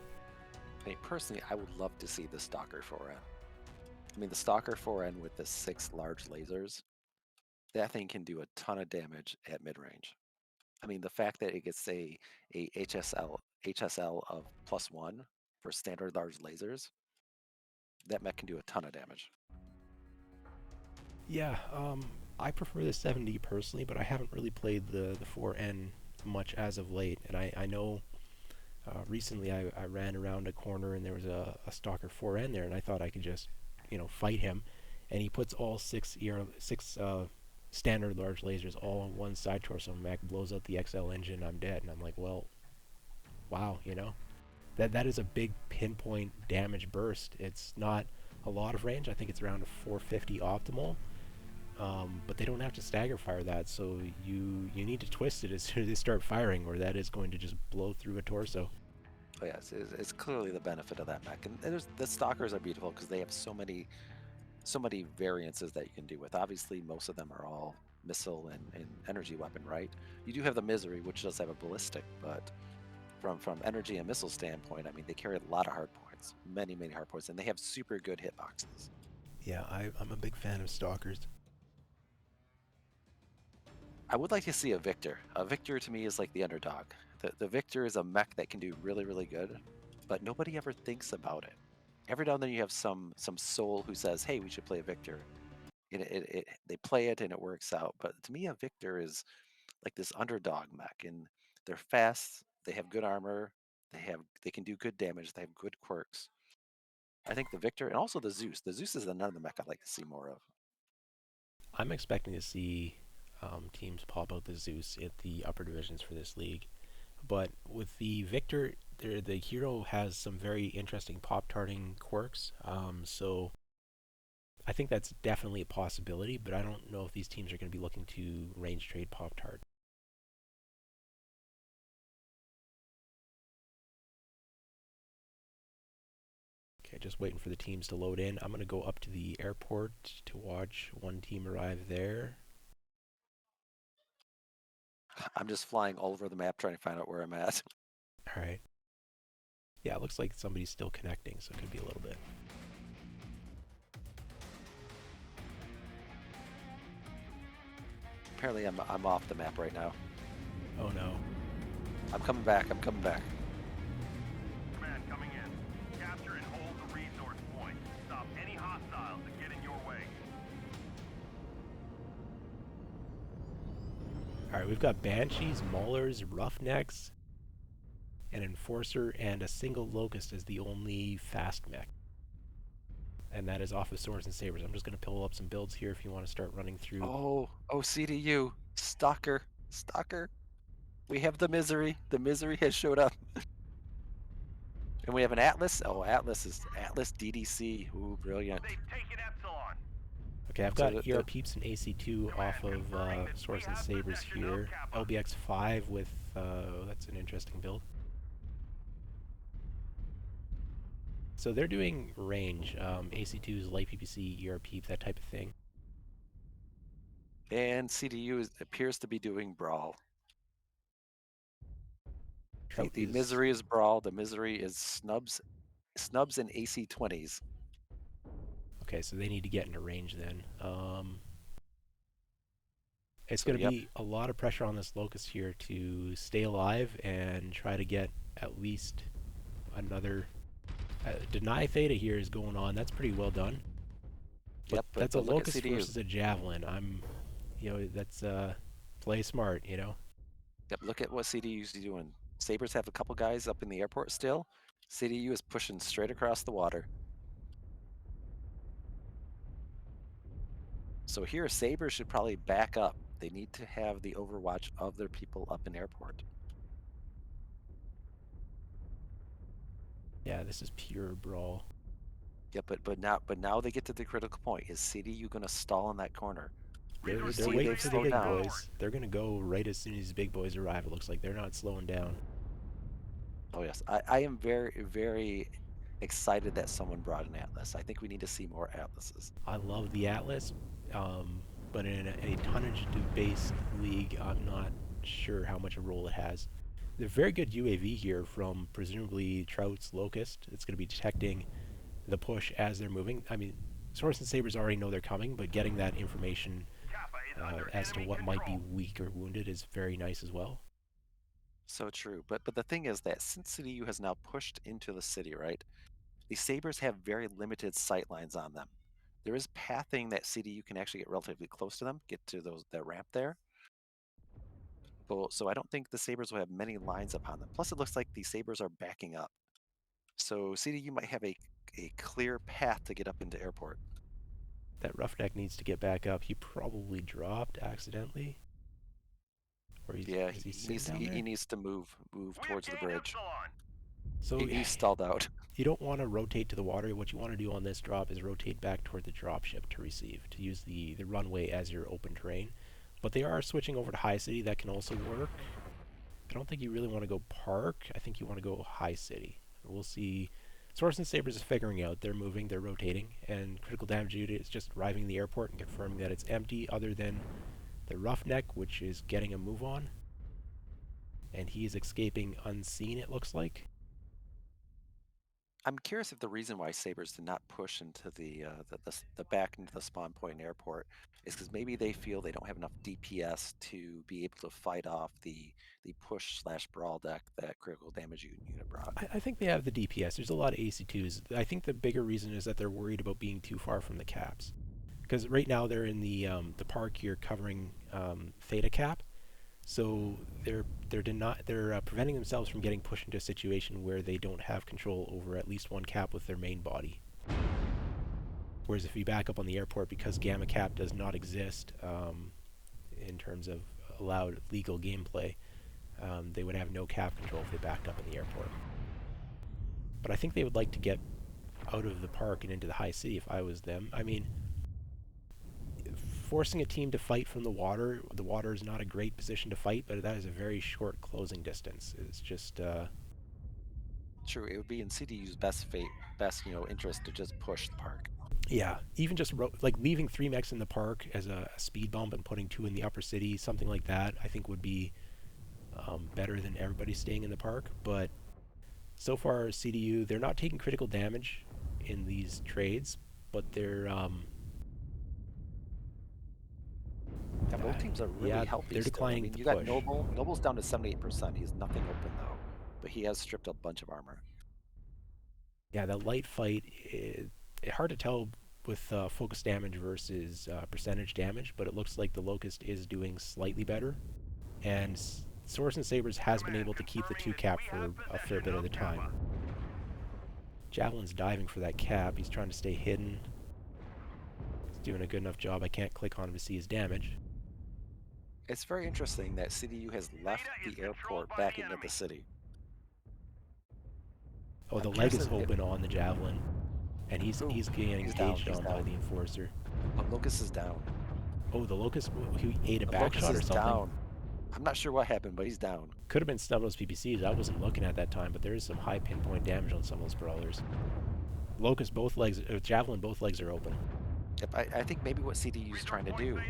I mean, personally, I would love to see the Stalker 4N. I mean, the Stalker 4N with the 6 large lasers, that thing can do a ton of damage at mid range. I mean, the fact that it gets a HSL of +1 for standard large lasers, that mech can do a ton of damage. Yeah, I prefer the 7D personally, but I haven't really played the 4N much as of late, and I know recently I ran around a corner and there was a Stalker 4N there, and I thought I could just, fight him, and he puts all six standard large lasers all on one side torso mech, blows out the XL engine, I'm dead, and I'm like, well, wow, that is a big pinpoint damage burst. It's not a lot of range. I think it's around a 450 optimal. But they don't have to stagger fire that, so you need to twist it as soon as they start firing, or that is going to just blow through a torso. Oh yeah, it's clearly the benefit of that mech, and the stalkers are beautiful because they have so many variances that you can do with. Obviously, most of them are all missile and energy weapon, right? You do have the misery, which does have a ballistic, but from energy and missile standpoint, I mean, they carry a lot of hard points, many hard points, and they have super good hitboxes. Yeah, I'm a big fan of Stalkers. I would like to see a Victor. A Victor to me is like the underdog. The Victor is a mech that can do really good, but nobody ever thinks about it. Every now and then you have some soul who says, "Hey, we should play a Victor." And they play it and it works out. But to me, a Victor is like this underdog mech, and they're fast. They have good armor. They can do good damage. They have good quirks. I think the Victor and also the Zeus. The Zeus is another mech I'd like to see more of. I'm expecting to see teams pop out the Zeus at the upper divisions for this league. But with the Victor, the hero has some very interesting pop-tarting quirks. So I think that's definitely a possibility, but I don't know if these teams are going to be looking to range trade pop-tart. Okay, just waiting for the teams to load in. I'm going to go up to the airport to watch one team arrive there. I'm just flying all over the map trying to find out where I'm at. All right. Yeah, it looks like somebody's still connecting, so it could be a little bit. Apparently I'm off the map right now. Oh no. I'm coming back. I'm coming back. Command coming in. Capture and hold the resource point. Stop any hostiles that get in your way. Alright, we've got Banshees, Maulers, Roughnecks, an Enforcer, and a single Locust as the only fast mech. And that is off of Swords and Sabers. I'm just going to pull up some builds here if you want to start running through. Oh, CDU. Stalker. Stalker. We have the misery. The misery has showed up. And we have an Atlas. Oh, Atlas DDC. Ooh, brilliant. They've taken Epsilon. Okay, I've So got ER Peeps and AC2 off of Swords and Sabers here. LBX5 with, that's an interesting build. So they're doing range, AC2s, light PPC, ER Peep, that type of thing. And CDU appears to be doing Brawl. The misery is Brawl. The misery is Snubs and AC20s. Okay, so they need to get into range then. It's going to be a lot of pressure on this Locust here to stay alive and try to get at least another... Deny Theta here is going on. That's pretty well done. But that's a Locust versus a Javelin. That's play smart, you know? Yep, look at what CDU's doing. Sabers have a couple guys up in the airport still. CDU is pushing straight across the water. So here, Sabers should probably back up. They need to have the overwatch of their people up in airport. Yeah, this is pure brawl. Yeah, but now they get to the critical point. Is CDU going to stall in that corner? They're waiting for the big boys. They're going to go right as soon as these big boys arrive. It looks like they're not slowing down. Oh yes, I am very, very excited that someone brought an Atlas. I think we need to see more Atlases. I love the Atlas, but in a tonnage-based league, I'm not sure how much a role it has. The very good UAV here from presumably Trout's Locust. It's going to be detecting the push as they're moving. I mean, Swords and Sabers already know they're coming, but getting that information as to what might be weak or wounded is very nice as well. So true, but the thing is that since CDU has now pushed into the city, right? The Sabers have very limited sight lines on them. There is pathing that CDU can actually get relatively close to them, get to that ramp there. But, so I don't think the Sabers will have many lines upon them. Plus, it looks like the Sabers are backing up. So CDU might have a clear path to get up into airport. That Roughneck needs to get back up. He probably dropped accidentally. Or he needs to move towards the bridge. So he's stalled out. You don't want to rotate to the water. What you want to do on this drop is rotate back toward the dropship to receive, to use the runway as your open terrain. But they are switching over to High City. That can also work. I don't think you really want to go Park. I think you want to go High City. We'll see. Swords and Sabers is figuring out. They're moving, they're rotating, and Critical Damage Unit is just arriving the airport and confirming that it's empty, other than the Roughneck, which is getting a move on. And he is escaping unseen, it looks like. I'm curious if the reason why Sabers did not push into the back into the spawn point airport is because maybe they feel they don't have enough DPS to be able to fight off the push/brawl deck that Critical Damage Unit brought. I think they have the DPS. There's a lot of AC2s. I think the bigger reason is that they're worried about being too far from the caps. Because right now they're in the park here covering Theta cap. So they're preventing themselves from getting pushed into a situation where they don't have control over at least one cap with their main body. Whereas if you back up on the airport, because Gamma Cap does not exist in terms of allowed legal gameplay, They would have no cap control if they backed up in the airport. But I think they would like to get out of the park and into the high city if I was them. I mean, forcing a team to fight from the water is not a great position to fight, but that is a very short closing distance. It's just... True, it would be in CDU's best interest to just push the park. Yeah, even just like leaving 3 mechs in the park as a speed bump and putting 2 in the upper city, something like that, I think would be better than everybody staying in the park. But so far, CDU, they're not taking critical damage in these trades, but they're... Yeah, both teams are really healthy. They're declining. I mean, you got Noble. Noble's down to 78%. He has nothing open though, but he has stripped a bunch of armor. Yeah, that light fight, it's hard to tell with focus damage versus percentage damage, but it looks like the Locust is doing slightly better, and Swords and Sabers has been able to keep the 2 cap for a fair bit of the time. Javelin's diving for that cap. He's trying to stay hidden. He's doing a good enough job. I can't click on him to see his damage. It's very interesting that CDU has left the airport back into the city. Oh, the leg is open on the Javelin, and he's getting engaged on by the Enforcer. But Locust is down. Oh, the Locust, he ate a back shot or something? Down. I'm not sure what happened, but he's down. Could have been some of those PPCs. I wasn't looking at that time, but there is some high pinpoint damage on some of those brawlers. Locust, both legs, Javelin, both legs are open. Yep, I think maybe what CDU is trying to do is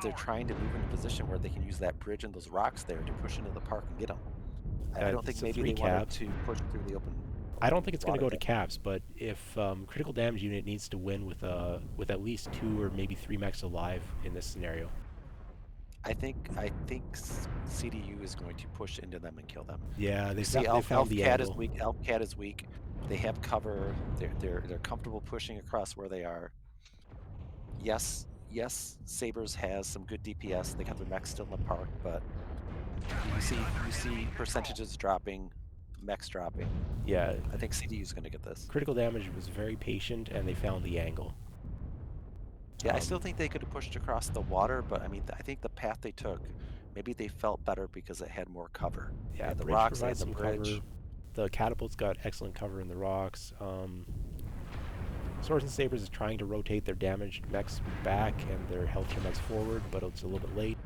they're trying to move in a position where they can use that bridge and those rocks there to push into the park and get them. I don't think maybe they wanted to push through the open. I don't think it's going to go to caps, but if critical damage unit needs to win with at least 2 or maybe 3 mechs alive in this scenario. I think CDU is going to push into them and kill them. Yeah, they found the Cat angle. is weak. Elf Cat is weak. They have cover. They're comfortable pushing across where they are. Yes, Sabers has some good DPS. They got their mechs still in the park, but you see percentages dropping, mechs dropping. Yeah, I think CDU is going to get this. Critical damage was very patient, and they found the angle. Yeah, I still think they could have pushed across the water, but I mean, I think the path they took, maybe they felt better because it had more cover. Yeah, the bridge rocks, provides the some bridge. cover. The catapult's got excellent cover in the rocks. Swords and Sabers is trying to rotate their damaged mechs back and their healthier mechs forward, but it's a little bit late.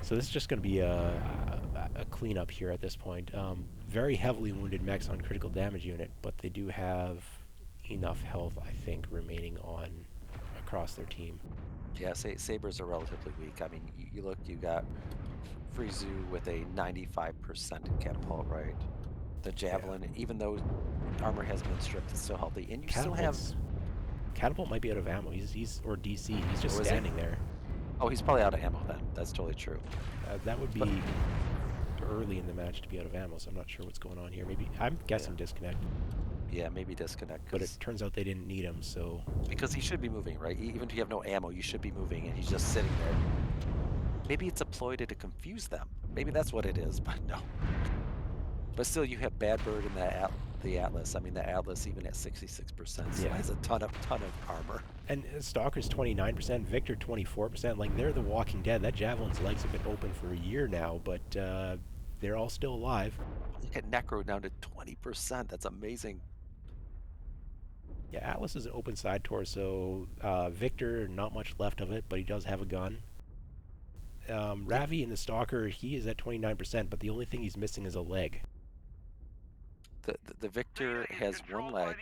So this is just going to be a cleanup here at this point. Very heavily wounded mechs on critical damage unit, but they do have enough health, I think, remaining on across their team. Yeah, Sabers are relatively weak. I mean, you look, you got Frizu with a 95% in catapult, right? The Javelin, even though armor has been stripped, it's still healthy. And you still have... Catapult might be out of ammo. He's or DC. He's just standing there. Oh, he's probably out of ammo then. That's totally true. That would be early in the match to be out of ammo, so I'm not sure what's going on here. Maybe, I'm guessing disconnect. Yeah, maybe disconnect. But it turns out they didn't need him, so... Because he should be moving, right? Even if you have no ammo, you should be moving, and he's just sitting there. Maybe it's a ploy to confuse them. Maybe that's what it is, but no. But still, you have Bad Bird in the Atlas. I mean, the Atlas, even at 66%, has a ton of armor. And Stalker's 29%, Victor 24%. Like, they're the Walking Dead. That Javelin's legs have been open for a year now, but they're all still alive. Look at Necro down to 20%. That's amazing. Yeah, Atlas is an open side torso. Victor, not much left of it, but he does have a gun. Ravi in the Stalker, he is at 29%, but the only thing he's missing is a leg. The Victor has one leg.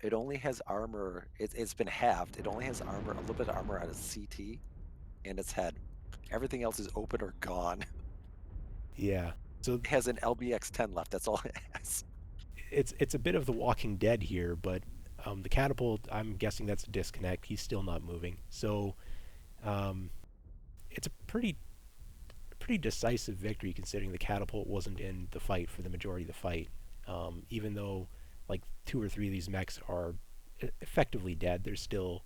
It only has armor. It's been halved. It only has armor, a little bit of armor on its CT and its head. Everything else is open or gone. Yeah. So it has an LBX-10 left. That's all it has. It's a bit of the Walking Dead here, but the catapult, I'm guessing that's a disconnect. He's still not moving. So it's a pretty decisive victory considering the catapult wasn't in the fight for the majority of the fight. Even though like 2 or 3 of these mechs are effectively dead, there's still,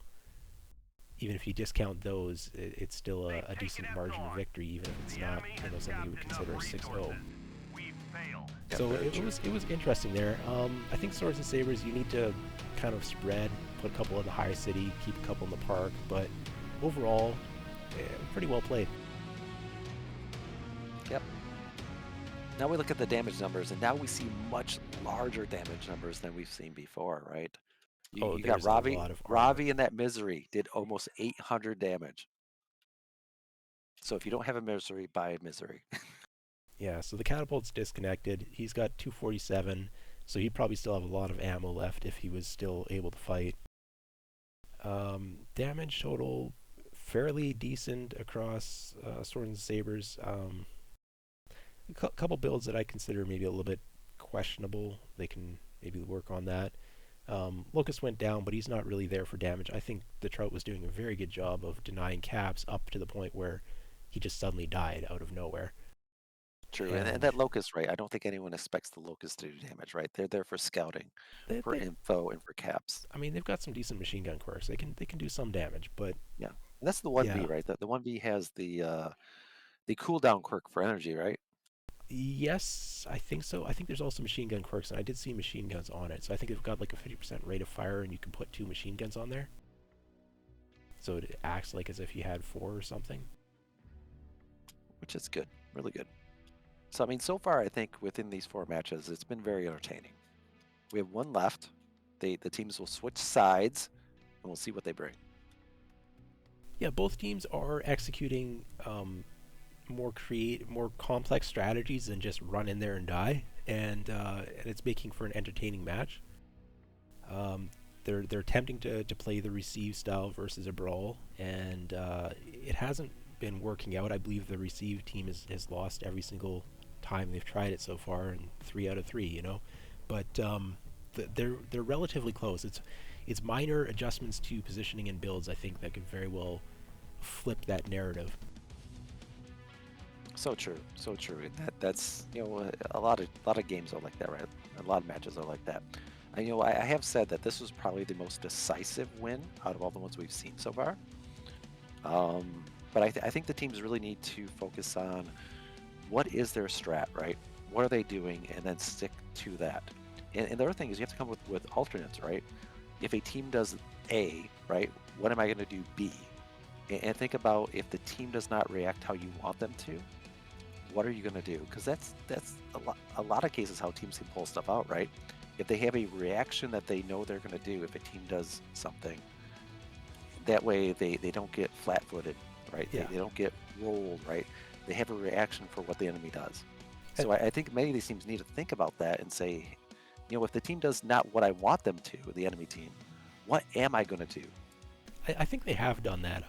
even if you discount those, it's still a decent margin of victory, even if it's not something you would consider a 6-0. So it was interesting there. I think Swords and Sabers, you need to kind of spread, put a couple in the higher city, keep a couple in the park, but overall, pretty well played. Now we look at the damage numbers, and now we see much larger damage numbers than we've seen before, right? Oh, You got there's a lot of armor. Ravi and that misery did almost 800 damage. So if you don't have a misery, buy a misery. Yeah, so the catapult's disconnected. He's got 247, so he'd probably still have a lot of ammo left if he was still able to fight. Damage total, fairly decent across swords and sabers. A couple builds that I consider maybe a little bit questionable. They can maybe work on that. Locust went down, but he's not really there for damage. I think the Trout was doing a very good job of denying caps up to the point where he just suddenly died out of nowhere. True, and that locust, right? I don't think anyone expects the locust to do damage, right? They're there for scouting, for info, and for caps. I mean, they've got some decent machine gun quirks. They can do some damage, but Yeah, and that's the 1V, yeah. right? The 1V has the cooldown quirk for energy, right? Yes, I think so. I think there's also machine gun quirks, and I did see machine guns on it. So I think they've got like a 50% rate of fire, and you can put 2 machine guns on there. So it acts like as if you had 4 or something. Which is good, really good. So, I mean, so far, I think within these 4 matches, it's been very entertaining. We have one left. The teams will switch sides, and we'll see what they bring. Yeah, both teams are executing more complex strategies than just run in there and die, and it's making for an entertaining match. They're attempting to play the receive style versus a brawl, and it hasn't been working out. I believe the receive team has lost every single time they've tried it so far, and 3 out of 3, you know. But they're relatively close. It's minor adjustments to positioning and builds, I think, that could very well flip that narrative. So true, so true. That's a lot of games are like that, right? A lot of matches are like that. And I have said that this was probably the most decisive win out of all the ones we've seen so far. But I think the teams really need to focus on what is their strat, right? What are they doing, and then stick to that. And the other thing is you have to come with alternates, right? If a team does A, right, what am I going to do B? And think about if the team does not react how you want them to, what are you going to do? Because that's a lot of cases how teams can pull stuff out, right? If they have a reaction that they know they're going to do if a team does something, that way they don't get flat-footed, right? Yeah. They don't get rolled, right? They have a reaction for what the enemy does. So I think many of these teams need to think about that and say, if the team does not what I want them to, the enemy team, what am I going to do? I think they have done that.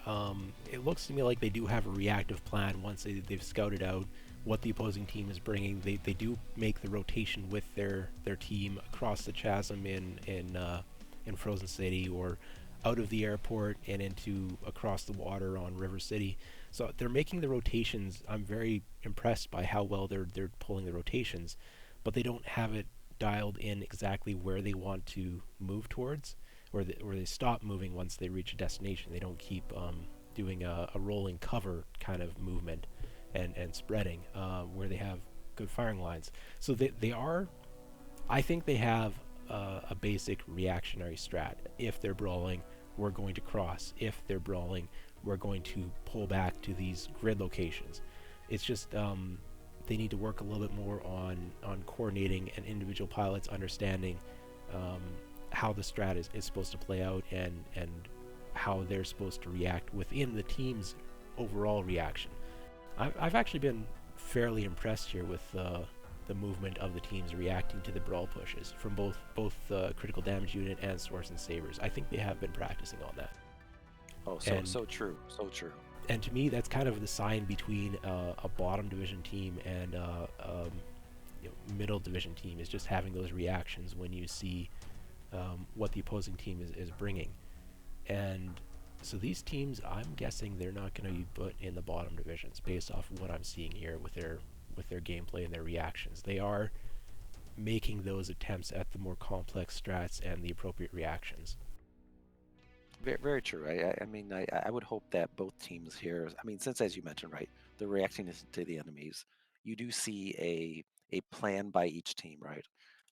It looks to me like they do have a reactive plan once they've scouted out what the opposing team is bringing. They do make the rotation with their team across the chasm in Frozen City, or out of the airport and into across the water on River City. So they're making the rotations. I'm very impressed by how well they're pulling the rotations, but they don't have it dialed in exactly where they want to move towards, or they stop moving once they reach a destination. They don't keep doing a rolling cover kind of movement and spreading where they have good firing lines. So they are, I think they have a basic reactionary strat. If they're brawling, we're going to cross. If they're brawling, we're going to pull back to these grid locations. It's just they need to work a little bit more on coordinating and individual pilots understanding how the strat is supposed to play out, and how they're supposed to react within the team's overall reaction. I've actually been fairly impressed here with the movement of the teams reacting to the brawl pushes from both critical damage unit and swords and sabers. I think they have been practicing on that. Oh, so true, so true. And to me, that's kind of the sign between a bottom division team and middle division team, is just having those reactions when you see what the opposing team is bringing. And so these teams, I'm guessing they're not going to be put in the bottom divisions based off of what I'm seeing here with their gameplay and their reactions. They are making those attempts at the more complex strats and the appropriate reactions. Very, very true. I mean, I would hope that both teams here, I mean, since, as you mentioned, right, they're reacting to the enemies, you do see a plan by each team, right,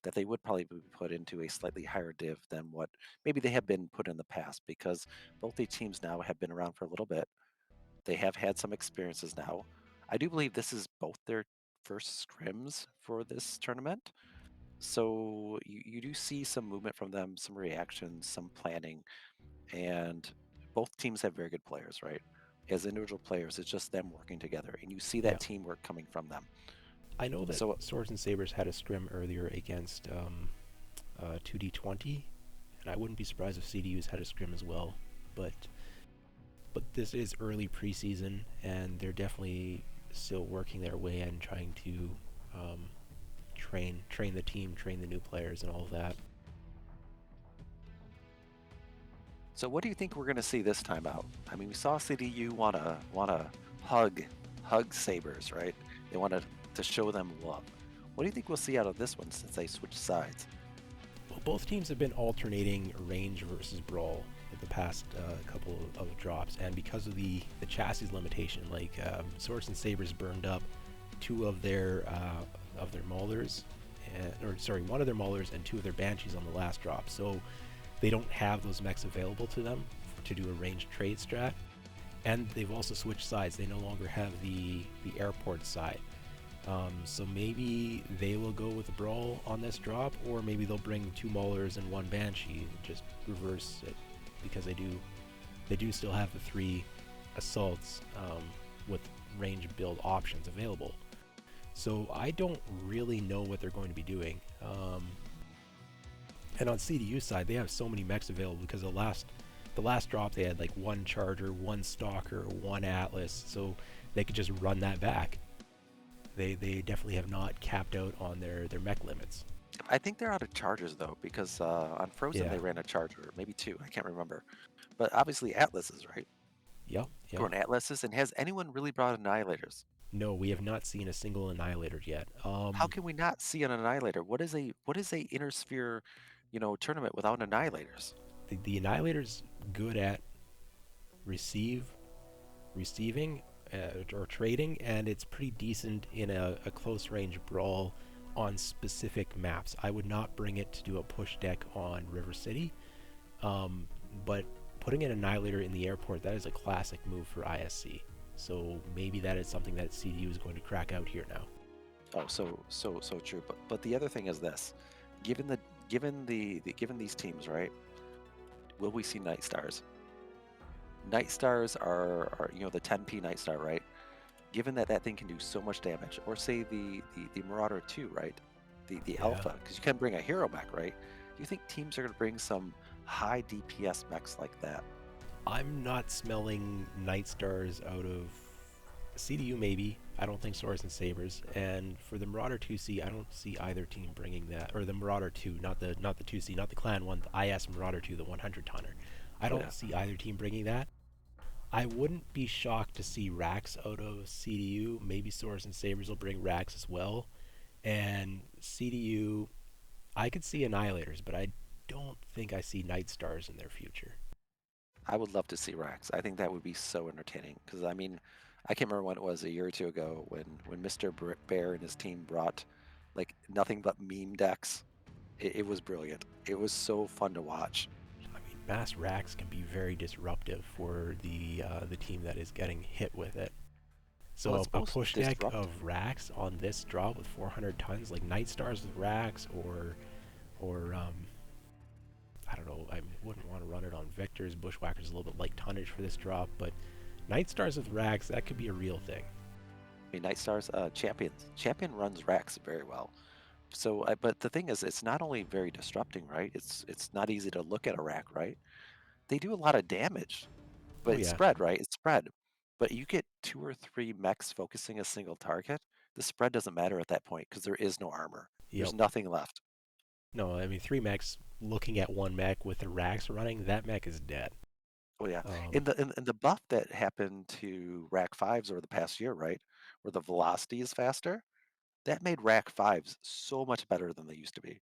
that they would probably be put into a slightly higher div than what maybe they have been put in the past, because both the teams now have been around for a little bit. They have had some experiences now. I do believe this is both their first scrims for this tournament. So you do see some movement from them, some reactions, some planning, and both teams have very good players, right? As individual players, it's just them working together, and you see that Yeah. teamwork coming from them. I know that So Swords and Sabers had a scrim earlier against 2D20, and I wouldn't be surprised if CDU's had a scrim as well. But this is early preseason, and they're definitely still working their way and trying to train the team, train the new players, and all of that. So what do you think we're going to see this time out? I mean, we saw CDU wanna hug Sabers, right? They wanted to show them love. What do you think we'll see out of this one since they switched sides? Well, both teams have been alternating range versus brawl in the past couple of drops, and because of the chassis limitation, like Swords and Sabers burned up two of their maulers, one of their maulers and two of their banshees on the last drop. So they don't have those mechs available to them to do a ranged trade strat, and they've also switched sides. They no longer have the airport side. So maybe they will go with a brawl on this drop, or maybe they'll bring two maulers and one banshee, just reverse it, because they do still have the three assaults with range build options available. So I don't really know what they're going to be doing. And on CDU side, they have so many mechs available because the last drop they had like one charger, one stalker, one atlas, so they could just run that back. They definitely have not capped out on their mech limits. I think they're out of chargers though, because on Frozen Yeah. they ran a charger, maybe two, I can't remember. But obviously atlases, right? Yep. Going atlases, and has anyone really brought annihilators? No, we have not seen a single annihilator yet. How can we not see an annihilator? What is a inner sphere, tournament without annihilators? The annihilator's good at receiving or trading, and it's pretty decent in a close range brawl on specific maps. I would not bring it to do a push deck on River City, but putting an annihilator in the airport, that is a classic move for ISC. So maybe that is something that CDU is going to crack out here now. Oh, so true. But the other thing is this: given these teams, right? Will we see Night Stars? Night Stars are the 10p Night Star, right? Given that thing can do so much damage, or say the Marauder 2, right? The Alpha, because you can bring a hero mech, right? Do you think teams are going to bring some high DPS mechs like that? I'm not smelling Night Stars out of CDU, maybe. I don't think Swords and Sabers. And for the Marauder 2C, I don't see either team bringing that. Or the Marauder 2, not the 2C, not the Clan one, the IS Marauder 2, the 100 tonner. I don't see either team bringing that. I wouldn't be shocked to see racks out of CDU. Maybe Swords and Sabers will bring racks as well. And CDU, I could see annihilators, but I don't think I see Night Stars in their future. I would love to see Rax. I think that would be so entertaining. Because I mean, I can't remember when it was, a year or two ago, when Mr. Bear and his team brought like nothing but meme decks. It was brilliant. It was so fun to watch. I mean, mass racks can be very disruptive for the team that is getting hit with it. So Well, it's a most push deck disruptive. of racks on this drop with 400 tons, like Night Stars with racks, or I don't know. I wouldn't want to run it on Victors. Bushwhackers a little bit like tonnage for this drop, but Night Stars with racks, that could be a real thing. I mean, Night Stars, Champion runs Rax very well. So, but the thing is, it's not only very disrupting, right? It's not easy to look at a rack, right? They do a lot of damage, but Oh it's yeah. spread, right? It's spread. But you get 2 or 3 mechs focusing a single target, the spread doesn't matter at that point because there is no armor. There's Yep. nothing left. No, I mean 3 mechs looking at 1 mech with the racks running, that mech is dead. Oh yeah, in the buff that happened to Rack 5s over the past year, right, where the velocity is faster, that made Rack 5s so much better than they used to be.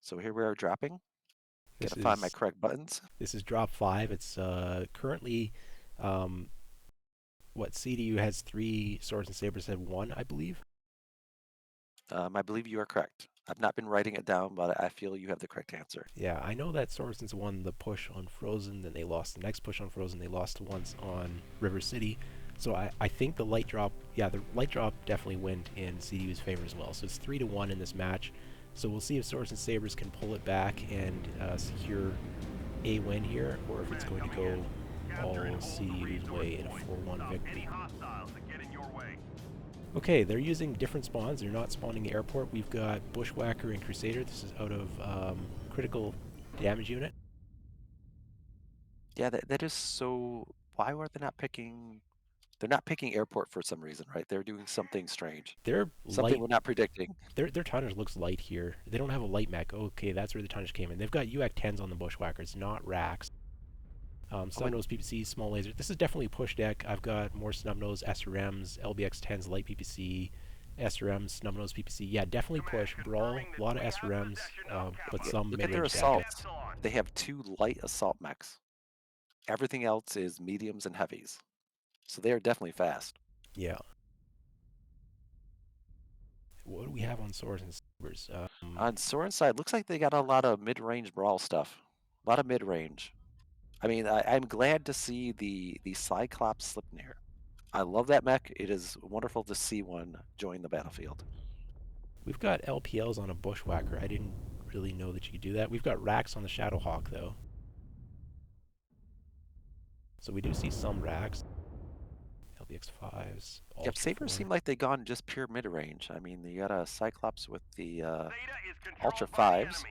So here we are dropping. Gotta find my correct buttons. This is drop 5. It's currently what CDU has 3, Swords and Sabers have 1, I believe. I believe you are correct. I've not been writing it down, but I feel you have the correct answer. Yeah, I know that Swordson's won the push on Frozen, then they lost the next push on Frozen, they lost once on River City. So I think the light drop, yeah, the light drop definitely went in CDU's favor as well. So it's 3-1 in this match. So we'll see if Swords and Sabers can pull it back and secure a win here, or if it's going to go all CDU's way in a 4-1 victory. Okay, they're using different spawns. They're not spawning the airport. We've got Bushwhacker and Crusader. This is out of critical damage unit. Yeah, that is so. Why were they not picking? They're not picking airport for some reason, right? They're doing something strange. They're Something light. we're not predicting. Their tonnage looks light here. They don't have a light mech. Okay, that's where the tonnage came in. They've got UAC 10s on the Bushwhackers, not racks. Snubnose PPC, small laser. This is definitely a push deck. I've got more Snubnose, SRMs, LBX 10s, light PPC, SRMs, Snubnose PPC. Yeah, definitely push. Brawl, a lot of SRMs, but some Look at mid-range their gadgets. assaults. They have 2 light assault mechs. Everything else is mediums and heavies. So they are definitely fast. Yeah. What do we have on Swords and Sabers? On Soren's side, looks like they got a lot of mid-range brawl stuff. A lot of mid-range. I mean, I'm glad to see the Cyclops Slipnir. I love that mech. It is wonderful to see one join the battlefield. We've got LPLs on a Bushwhacker. I didn't really know that you could do that. We've got racks on the Shadowhawk, though. So we do see some racks. LBX5s. Yep, Sabers seem like they gone just pure mid-range. I mean, you got a Cyclops with the Ultra 5s.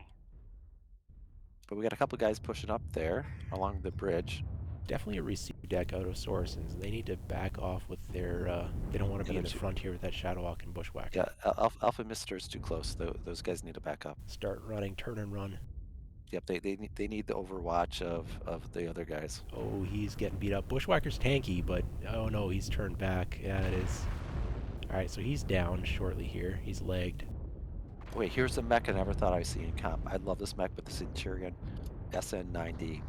But we got a couple guys pushing up there along the bridge. Definitely a receive deck out of Sorsons. They need to back off with their... they don't want to be in the front here with that Shadowhawk and Bushwhacker. Yeah, Alpha Mister is too close. Those guys need to back up. Start running, turn and run. Yep, they need the overwatch of the other guys. Oh, he's getting beat up. Bushwhacker's tanky, but oh no, he's turned back. Yeah, it is. Alright, so he's down shortly here. He's legged. Wait, here's a mech I never thought I'd see in comp. I love this mech with the Centurion SN90.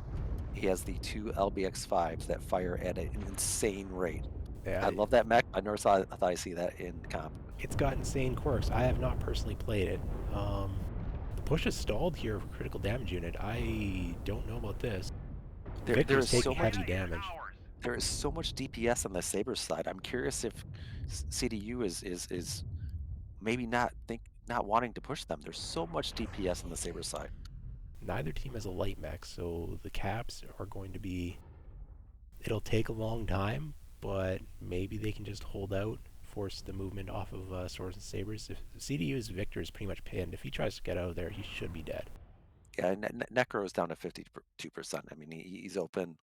He has the 2 LBX5s that fire at an insane rate. Yeah, I love that mech. I never thought I'd see that in comp. It's got insane quirks. I have not personally played it. The push is stalled here for critical damage unit. I don't know about this. Victor's taking heavy damage. There is so much DPS on the Sabres side. I'm curious if CDU is maybe not wanting to push them. There's so much DPS on the Sabres side. Neither team has a light mech, so the caps are going to be... It'll take a long time, but maybe they can just hold out, force the movement off of Swords and Sabers. If CDU's Victor is pretty much pinned, if he tries to get out of there, he should be dead. Yeah, Necro is down to 52%. I mean, he's open.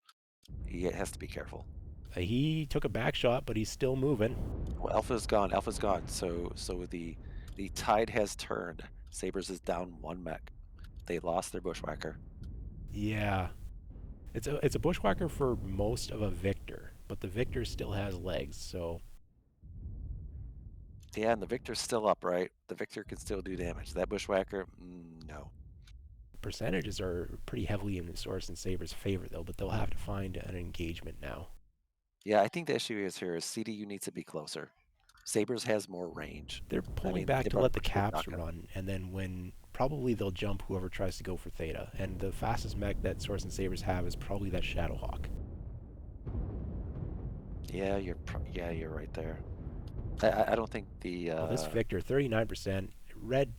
He has to be careful. He took a back shot, but he's still moving. Well, Alpha's gone. Alpha's gone. So the tide has turned. Sabres is down 1 mech. They lost their Bushwhacker. Yeah. It's a Bushwhacker for most of a Victor, but the Victor still has legs, so... Yeah, and the Victor's still up, right? The Victor can still do damage. That Bushwhacker, no. Percentages are pretty heavily in the Swords and Sabers' favor, though, but they'll have to find an engagement now. Yeah, I think the issue is CDU needs to be closer. Sabres has more range. They're pulling back to let the caps run, and then when... Probably they'll jump whoever tries to go for Theta, and the fastest mech that Swords and Sabers have is probably that Shadowhawk. Yeah, you're right there. I don't think the... Well, this Victor, 39%.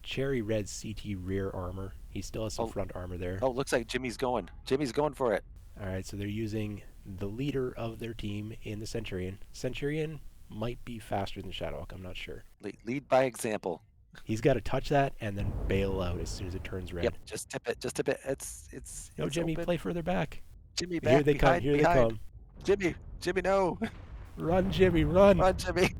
Cherry red CT rear armor. He still has some front armor there. Oh, looks like Jimmy's going. Jimmy's going for it. Alright, so they're using the leader of their team in the Centurion. Centurion might be faster than Shadowhawk, I'm not sure. Lead by example. He's got to touch that and then bail out as soon as it turns red. Yep, just tip it. Just tip it. It's No, Jimmy, open. play further back. Jimmy, back. Here they come. Here they come. Jimmy, no. Run, Jimmy, run. Run, Jimmy.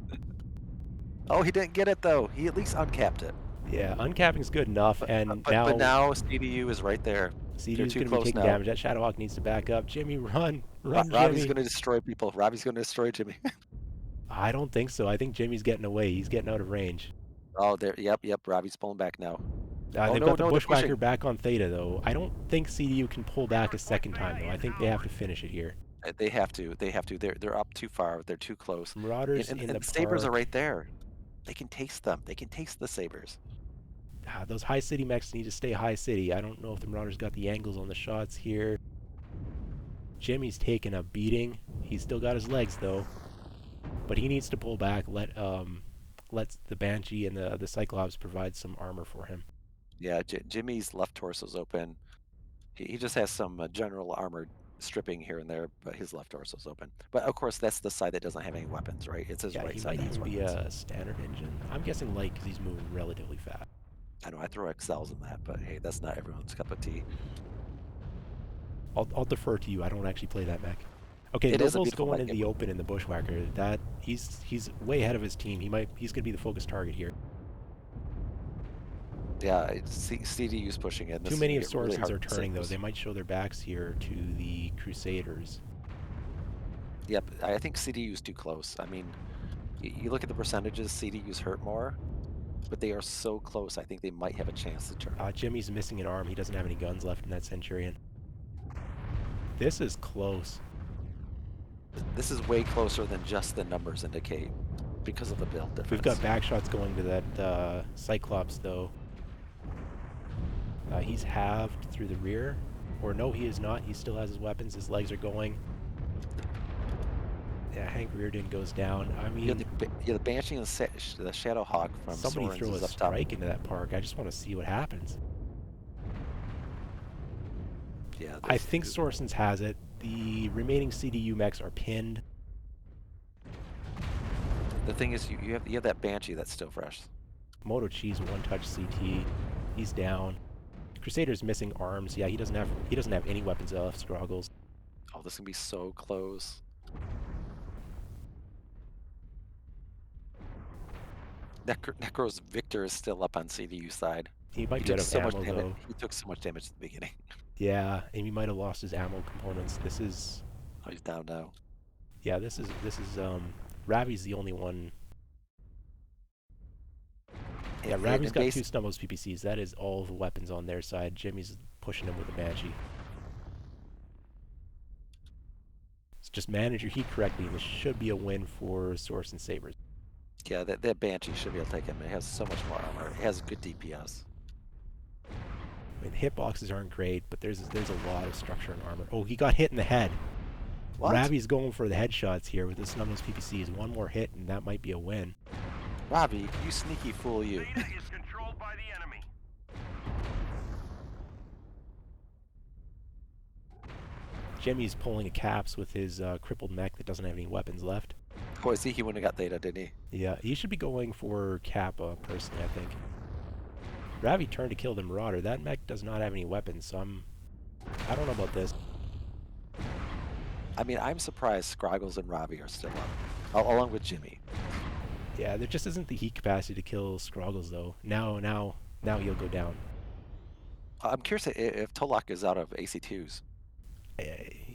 Oh, he didn't get it, though. He at least uncapped it. Yeah, uncapping's good enough, but now CDU is right there. CDU's going to be taking damage. That Shadowhawk needs to back up. Jimmy, run. Run, Robbie's Jimmy. going to destroy people. Robbie's going to destroy Jimmy. I don't think so. I think Jimmy's getting away. He's getting out of range. Oh, there. Yep. Robbie's pulling back now. They've got the Bushwhacker back on Theta, though. I don't think CDU can pull back a second time, though. I think they have to finish it here. They have to. They're up too far. They're too close. Marauders and in the Sabres are right there. They can taste them. They can taste the Sabres. Those high city mechs need to stay high city. I don't know if the Marauders got the angles on the shots here. Jimmy's taking a beating. He's still got his legs, though. But he needs to pull back. Let the Banshee and the Cyclops provide some armor for him. Yeah, Jimmy's left torso's open. He just has some general armor stripping here and there, but his left torso's open. But of course, that's the side that doesn't have any weapons, right? It's his Yeah, right he side might that has even be weapons. a standard engine. I'm guessing light because he's moving relatively fast. I know I throw XLs in that, but hey, that's not everyone's cup of tea. I'll defer to you. I don't actually play that mech. Okay, It is a Noble's beautiful going mech in game. the open in the Bushwhacker. That he's way ahead of his team. He's gonna be the focus target here. Yeah, CDU's pushing in. This Too is many gonna of get really Sorensen's hard are for turning though. Sabres. They might show their backs here to the Crusaders. Yep, I think CDU's too close. I mean, you look at the percentages, CDU's hurt more, but they are so close. I think they might have a chance to turn. Jimmy's missing an arm. He doesn't have any guns left in that Centurion. This is close. This is way closer than just the numbers indicate because of the build difference. We've got back shots going to that Cyclops though. He's halved through the rear. Or no, he is not. He still has his weapons. His legs are going. Yeah, Hank Reardon goes down. I mean, the Banshee and the Shadow Hawk from somebody Soren's throw a is up top. strike into that park. I just want to see what happens. Yeah, I think Sorensen's has it. The remaining CDU mechs are pinned. The thing is, you have that Banshee that's still fresh. Moto Cheese one-touch CT. He's down. Crusader's missing arms. Yeah, he doesn't have any weapons left. Struggles. Oh, this can be so close. Necro's Victor is still up on CDU side. He might be out of ammo though. He took so much damage at the beginning. Yeah, and he might have lost his ammo components. This is. Oh, he's down now. Yeah, this is Ravi's the only one. Yeah, Ravi's got 2 Stumbles PPCs. That is all the weapons on their side. Jimmy's pushing him with a Banshee. Just manage your heat correctly. This should be a win for Source and Sabres. Yeah, that Banshee should be able to take him. It has so much more armor. It has good DPS. I mean, hitboxes aren't great, but there's a lot of structure and armor. Oh, he got hit in the head. What? Ravi's going for the headshots here with the Snuggles PPCs. One more hit, and that might be a win. Ravi, you sneaky fool, you. Beta is controlled by the enemy. Jimmy's pulling a caps with his crippled mech that doesn't have any weapons left. Oh, I see he wouldn't have got Theta, didn't he? Yeah, he should be going for Kappa, personally, I think. Ravi turned to kill the Marauder. That mech does not have any weapons, so I don't know about this. I mean, I'm surprised Scroggles and Ravi are still up, along with Jimmy. Yeah, there just isn't the heat capacity to kill Scroggles, though. Now he'll go down. I'm curious if Tolak is out of AC2s.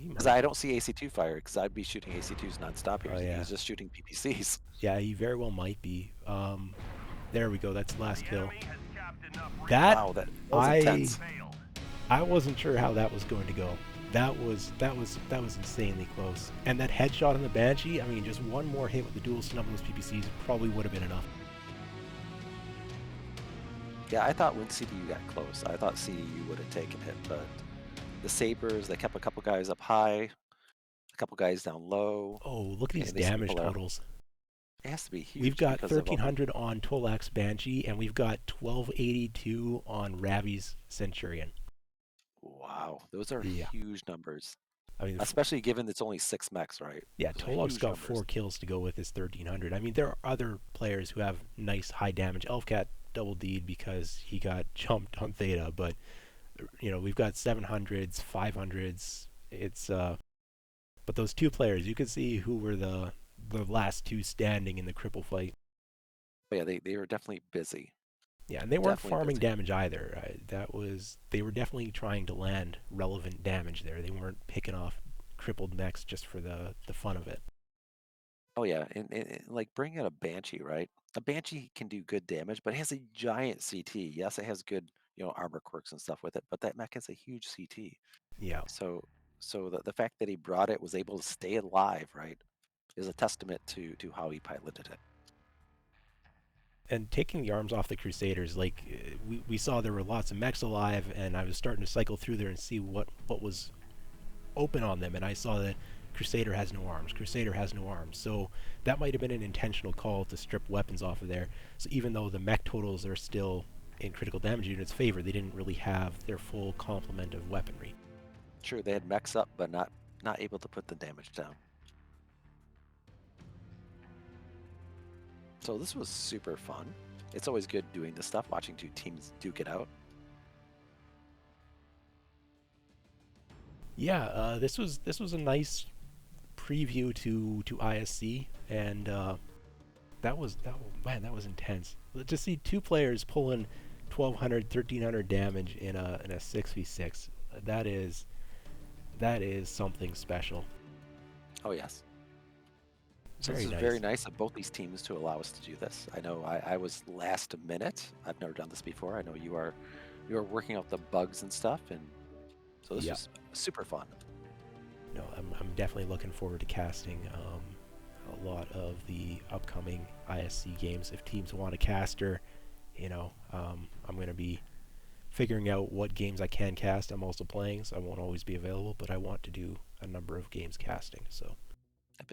Because I I don't see AC2 fire, because I'd be shooting AC2s nonstop here. Oh, yeah. He's just shooting PPCs. Yeah, he very well might be. There we go. That's the last kill. Enemy has capped enough That Wow, that was intense. failed. I wasn't sure how that was going to go. That was insanely close. And that headshot on the Banshee, I mean, just one more hit with the dual Snuggles PPCs probably would have been enough. Yeah, I thought when CDU got close, I thought CDU would have taken it, but the Sabres, they kept a couple guys up high, a couple guys down low. Oh, look at these And these damage people are- totals. It has to be huge. We've got because of all the- 1,300 on Tolak's Banshee, and we've got 1,282 on Ravi's Centurion. Wow, those are Yeah. huge numbers. I mean, Especially given it's only 6 mechs, right? yeah, Those are Tolak's huge got numbers. 4 kills to go with his 1,300. I mean, there are other players who have nice high damage. Elfcat double D'd because he got jumped on Theta, but we've got 700s, 500s. It's but those 2 players, you could see who were the last 2 standing in the cripple fight. But yeah, they were definitely busy. Yeah, and they weren't Definitely farming busy. damage either. They were definitely trying to land relevant damage there. They weren't picking off crippled mechs just for the fun of it. Oh yeah, and like bring in a Banshee, right? A Banshee can do good damage, but it has a giant CT. Yes, it has good, armor quirks and stuff with it, but that mech has a huge CT. Yeah. So the fact that he brought it, was able to stay alive, right, is a testament to how he piloted it. And taking the arms off the Crusaders, like we saw there were lots of mechs alive, and I was starting to cycle through there and see what was open on them, and I saw that Crusader has no arms. Crusader has no arms. So that might have been an intentional call to strip weapons off of there. So even though the mech totals are still in critical damage units' favor, they didn't really have their full complement of weaponry. True, they had mechs up, but not able to put the damage down. So this was super fun. It's always good doing this stuff, watching two teams duke it out. Yeah, this was a nice preview to ISC, and that was intense. To see two players pulling 1,200, 1,300 damage in a 6v6, that is something special. Oh yes. So Very this is nice. very nice of both these teams to allow us to do this. I know I was last minute. I've never done this before. I know you are working out the bugs and stuff, and so this was super fun. No, I'm definitely looking forward to casting a lot of the upcoming ISC games. If teams want a caster, I'm going to be figuring out what games I can cast. I'm also playing, so I won't always be available, but I want to do a number of games casting. So,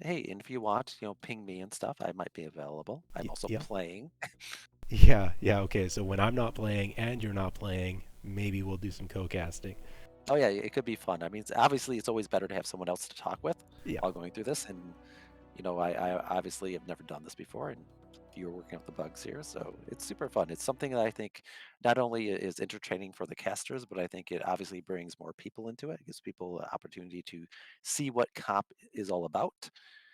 Hey, and if you want, ping me and stuff. I might be available. I'm also playing. Yeah, okay. So when I'm not playing and you're not playing, maybe we'll do some co-casting. Oh yeah, it could be fun. I mean, obviously it's always better to have someone else to talk with Yeah. while going through this. And I obviously have never done this before, and you're working out the bugs here, so it's super fun. It's something that I think not only is entertaining for the casters, but I think it obviously brings more people into it. It gives people an opportunity to see what comp is all about,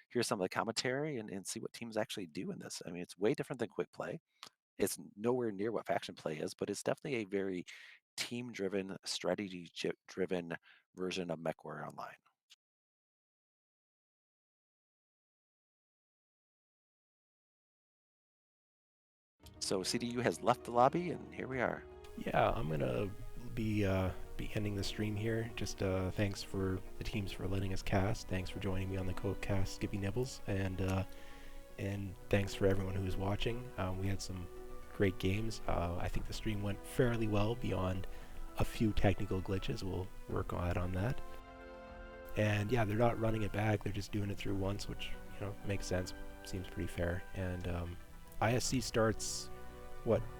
hear some of the commentary, and see what teams actually do in this. I mean, it's way different than quick play. It's nowhere near what faction play is, but it's definitely a very team-driven, strategy-driven version of MechWarrior Online. So CDU has left the lobby, and here we are. Yeah, I'm gonna be ending the stream here. Just thanks for the teams for letting us cast. Thanks for joining me on the co-cast, Skippynibbles, and thanks for everyone who was watching. We had some great games. I think the stream went fairly well beyond a few technical glitches. We'll work on that. And yeah, they're not running it back. They're just doing it through once, which makes sense. Seems pretty fair. And ISC starts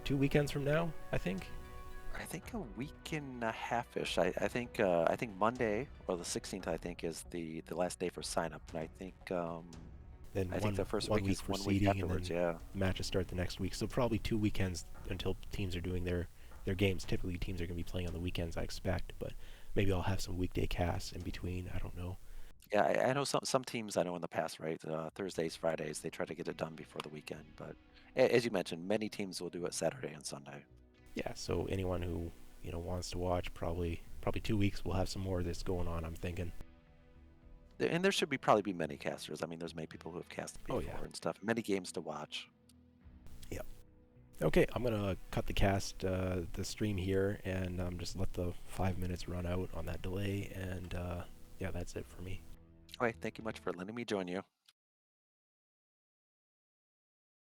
2 weekends from now, I think. I think a week and a half-ish. I think Monday or the 16th, I think, is the last day for sign-up, and I think then I think the first one week is for 1 week seeding, afterwards. and then Yeah. matches start the next week. So probably 2 weekends until teams are doing their games. Typically, teams are going to be playing on the weekends, I expect, but maybe I'll have some weekday casts in between. I don't know. Yeah, I know some teams I know in the past, right? Thursdays, Fridays, they try to get it done before the weekend. But as you mentioned, many teams will do it Saturday and Sunday. Yeah, so anyone who wants to watch, probably 2 weeks, we'll have some more of this going on, I'm thinking. And there should probably be many casters. I mean, there's many people who have casted before and stuff. Many games to watch. Yep. Okay, I'm gonna cut the stream here, and just let the 5 minutes run out on that delay, and yeah, that's it for me. All right, thank you much for letting me join you.